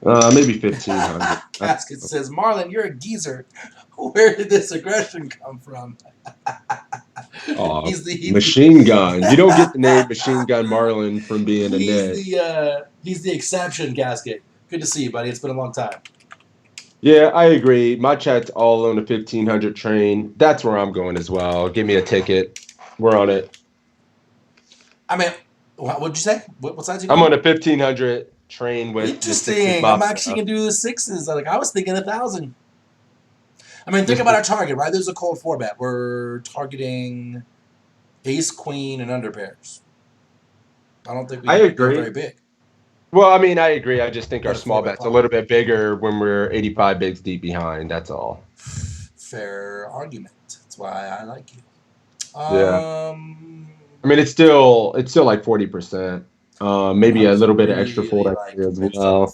Maybe 1,500. Casket says, Marlon, you're a geezer. Where did this aggression come from? He's the Machine Gun. You don't get the name Machine Gun Marlon from being a net. He's the exception, Casket. Good to see you, buddy. It's been a long time. Yeah, I agree. My chat's all on the 1,500 train. That's where I'm going as well. Give me a ticket. We're on it. I mean, what'd you say? What side's you going? I'm on a 1,500 train with Interesting. I'm actually going to do the 6s. I was thinking 1,000. I mean, think about our target, right? There's a cold 4-bet. We're targeting ace, queen, and under pairs. I don't think we go very big. Well, I mean, I agree. I just think our small bet's a little bit bigger when we're 85 bigs deep behind. That's all. Fair argument. That's why I like you. Yeah. I mean, it's still like 40%. Maybe a little bit of extra fold as well.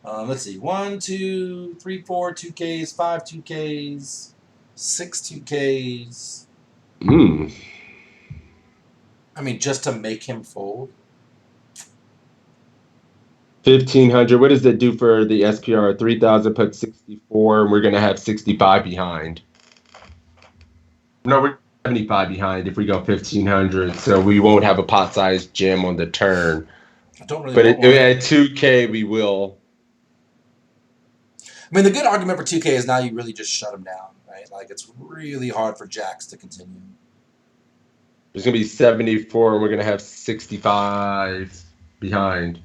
Let's see. 1, 2, 3, 4 2Ks, 5 2Ks, 6 2Ks. I mean, just to make him fold. 1,500. What does that do for the SPR? 3,000 put 64, and we're going to have 65 behind. No, we're 75 behind if we go 1,500, so we won't have a pot-sized jam on the turn. I don't really But want one. at 2K, we will. I mean, the good argument for 2K is now you really just shut them down, right? Like, it's really hard for jacks to continue. There's going to be 74, and we're going to have 65 behind.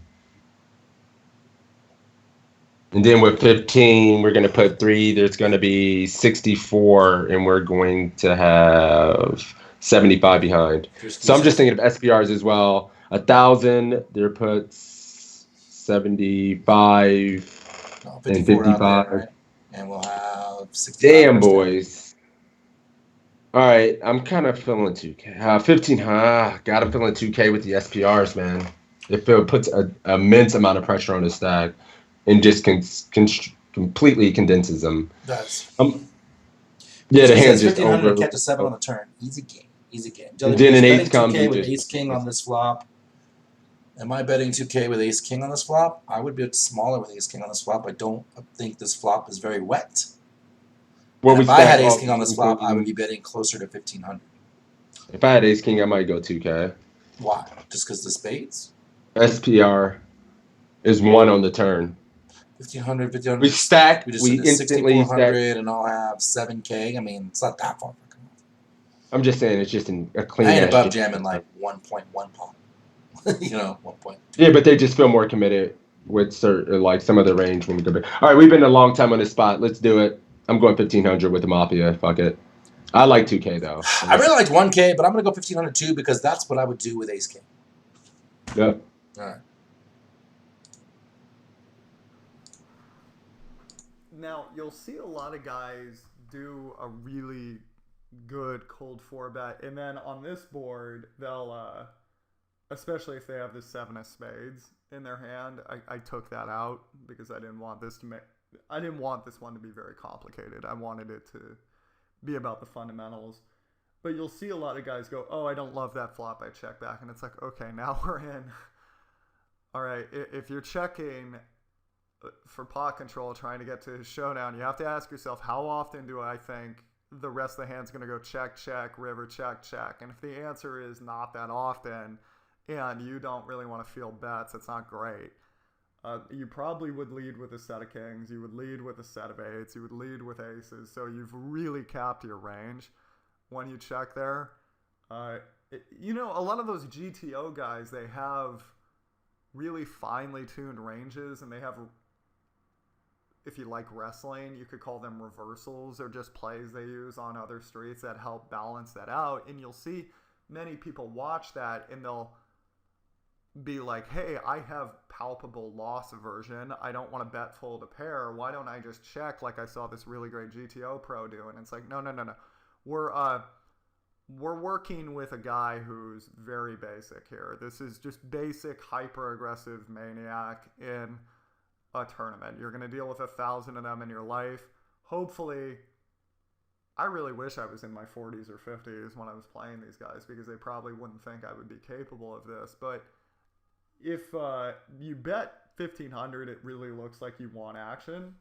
And then with 15, we're going to put 3. There's going to be 64, and we're going to have 75 behind. So I'm just thinking of SPRs as well. 1,000, there puts 75 and 55. Out there, right? And we'll have 65. Damn, boys. All right, I'm kind of feeling 2K. 15, got to feeling 2K with the SPRs, man. It puts an immense amount of pressure on the stack and just completely condenses them. It does. Yeah, the hand's just 1,500 over. catch a 7 on the turn. Easy game. And then an ace comes. 2K with ace king on this flop. Am I betting 2K with ace king on this flop? I would bet smaller with ace king on this flop. I don't think this flop is very wet. If I had ace king on this flop, I would be betting closer to 1,500. If I had ace king, I might go 2K. Why? Just because the spades? SPR is 1 on the turn. 1,500. We stack. We instantly stack. And I'll have 7K. I mean, it's not that far. I'm just saying it's just a clean. I ain't above jamming like 1.1 pot. 1.2. Yeah, but they just feel more committed with certain, like some of the range when we go back. All right, we've been a long time on this spot. Let's do it. I'm going 1,500 with the Mafia. Fuck it. I like 2K though. I really liked 1K, but I'm gonna go 1,500 too because that's what I would do with ace king. Yeah. All right. Now, you'll see a lot of guys do a really good cold 4-bet, and then on this board, they'll, especially if they have the 7 of spades in their hand, I took that out because I didn't want this one to be very complicated. I wanted it to be about the fundamentals. But you'll see a lot of guys go, oh, I don't love that flop, I check back. And it's like, okay, now we're in. All right, if you're checking for pot control, trying to get to his showdown, you have to ask yourself, how often do I think the rest of the hand's going to go check, check, river, check, check? And if the answer is not that often, and you don't really want to field bets, it's not great. You probably would lead with a set of kings. You would lead with a set of eights. You would lead with aces. So you've really capped your range when you check there. A lot of those GTO guys, they have really finely tuned ranges, and they have, if you like wrestling, you could call them reversals or just plays they use on other streets that help balance that out. And you'll see many people watch that and they'll be like, hey, I have palpable loss aversion. I don't want to bet fold a pair. Why don't I just check like I saw this really great GTO pro do? And it's like, no. We're working with a guy who's very basic here. This is just basic hyper-aggressive maniac in a tournament. You're going to deal with 1,000 of them in your life. Hopefully, I really wish I was in my 40s or 50s when I was playing these guys because they probably wouldn't think I would be capable of this. But if you bet 1,500, it really looks like you want action.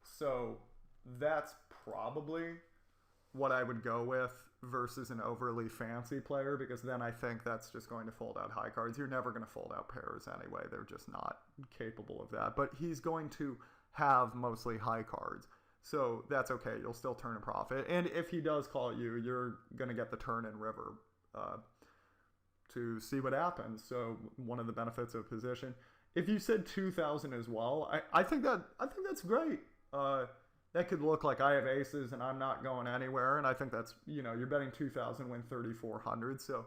So that's probably what I would go with versus an overly fancy player, because then I think that's just going to fold out high cards. You're never going to fold out pairs anyway. They're just not capable of that. But he's going to have mostly high cards. So that's okay. You'll still turn a profit. And if he does call you, you're going to get the turn in river to see what happens. So one of the benefits of position. If you said 2,000 as well, I think that's great. That could look like I have aces and I'm not going anywhere. And I think that's, you're betting 2,000, win 3,400. So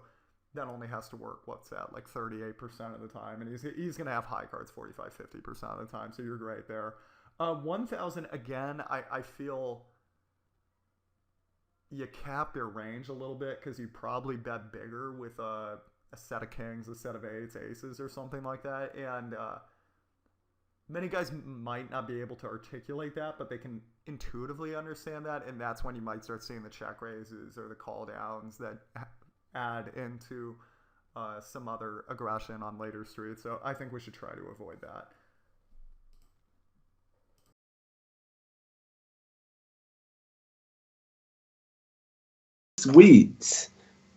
that only has to work, what's that, like 38% of the time. And he's going to have high cards 45, 50% of the time. So you're great there. 1,000, again, I feel you cap your range a little bit because you probably bet bigger with a set of kings, a set of eights, aces, or something like that. And many guys might not be able to articulate that, but they can intuitively understand that, and that's when you might start seeing the check raises or the call downs that add into some other aggression on later streets. So I think we should try to avoid that. Sweet.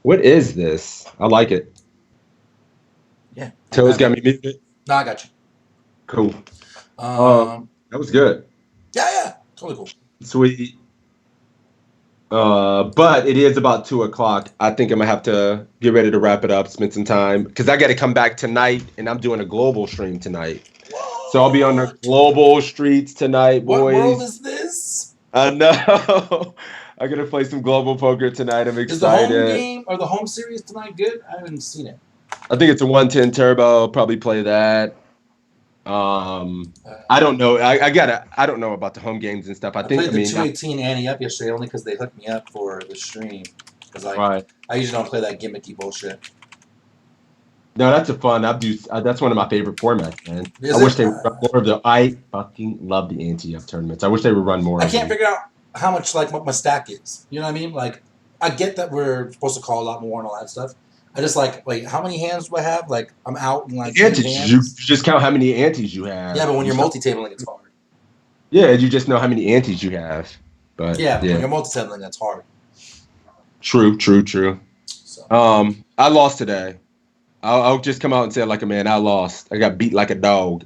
What is this? I like it. Yeah. Toes got me muted. No, I got you. Cool. Um, That was good. yeah, totally cool. Sweet. But it is about 2 o'clock. I think I'm gonna have to get ready to wrap it up, spend some time because I got to come back tonight, and I'm doing a global stream tonight. So I'll be on the global streets tonight, What world boys. is this? I know. I'm gonna play some global poker tonight. I'm Is the home excited. game or the home series tonight good? I haven't seen it. I think it's a 110 turbo. I'll probably play that. I don't know. I don't know about the home games and stuff. I played the 218 ante up yesterday only because they hooked me up for the stream. Because right. I usually don't play that gimmicky bullshit. No, that's a fun. That's one of my favorite formats, man. Is I wish it? they would run more of the. I fucking love the ante-up tournaments. I wish they would run more. I of can't them. figure out how much like what my stack is. You know what I mean? Like, I get that we're supposed to call a lot more and all that stuff. I just like, wait, how many hands do I have? Like, I'm out in like 8 Antes, you hands. just count how many antes you have. Yeah, but when You you're start- multi-tabling, it's hard. yeah, you just know how many antes you have. But Yeah, but when you're multi-tabling, that's hard. True. So. I lost today. I'll just come out and say it like a man. I lost. I got beat like a dog.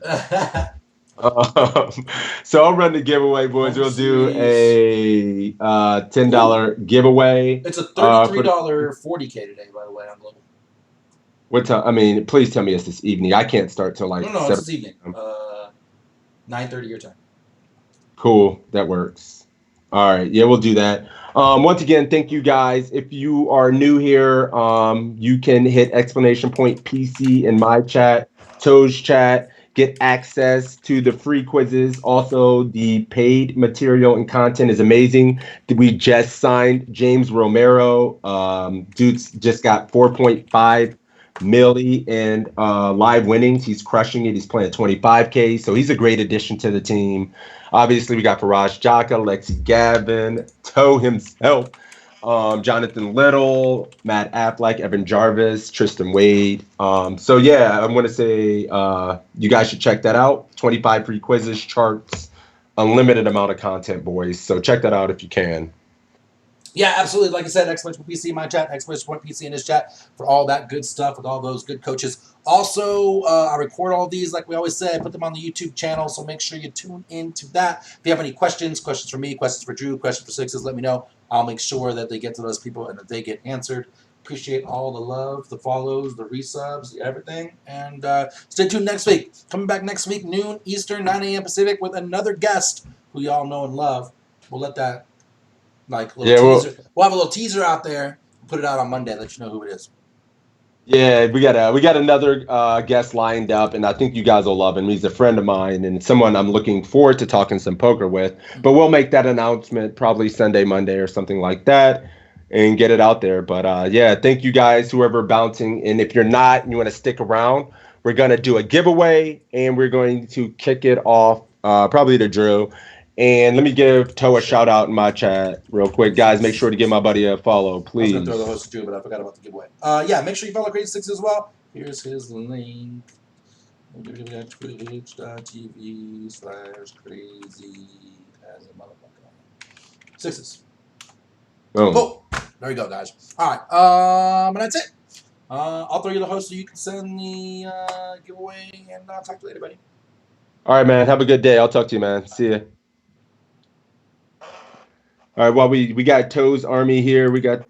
So I'll run the giveaway, boys. We'll do a $10 giveaway. It's a $33 40K today, by the way, on Global. What time? I mean, please tell me it's this evening. I can't start till like No, 7. it's this evening. 9:30 your time. Cool, that works. All right, yeah, we'll do that. Once again, thank you guys. If you are new here, you can hit exclamation point PC in my chat, Toe's chat, get access to the free quizzes. Also, the paid material and content is amazing. We just signed James Romero. Dude's just got 4.5 milli in live winnings. He's crushing it. He's playing 25K, so he's a great addition to the team. Obviously, we got Faraj Jaka, Lexi Gavin, Toe himself, Jonathan Little, Matt Affleck, Evan Jarvis, Tristan Wade. So yeah, I'm going to say you guys should check that out. 25 free quizzes, charts, unlimited amount of content, boys. So check that out if you can. Yeah, absolutely. Like I said, exclamation point PC in my chat, exclamation point PC in his chat for all that good stuff with all those good coaches. Also, I record all these, like we always say, I put them on the YouTube channel, so make sure you tune into that. If you have any questions for me, questions for Drew, questions for Sixes, let me know. I'll make sure that they get to those people and that they get answered. Appreciate all the love, the follows, the resubs, everything. And stay tuned next week. Coming back next week, noon Eastern, 9 a.m. Pacific, with another guest who y'all know and love. We'll let that little teaser. We'll have a little teaser out there. Put it out on Monday. Let you know who it is. Yeah, we got another guest lined up, and I think you guys will love him. He's a friend of mine and someone I'm looking forward to talking some poker with. But we'll make that announcement probably Sunday, Monday, or something like that, and get it out there. But yeah, thank you guys, whoever bouncing. And if you're not and you want to stick around, we're gonna do a giveaway, and we're going to kick it off probably to Drew. And let me give Toe a shout out in my chat real quick. Guys, make sure to give my buddy a follow, please. I was going to throw the host to Drew, but I forgot about the giveaway. Yeah, make sure you follow Crazy Six as well. Here's his link. Twitch.tv/crazy as a motherfucker. Sixes. Boom. Cool. There you go, guys. All right. And that's it. I'll throw you the host so you can send the giveaway, and I'll talk to you later, buddy. All right, man. Have a good day. I'll talk to you, man. See ya. All right, well, we got Toe's Army here. We got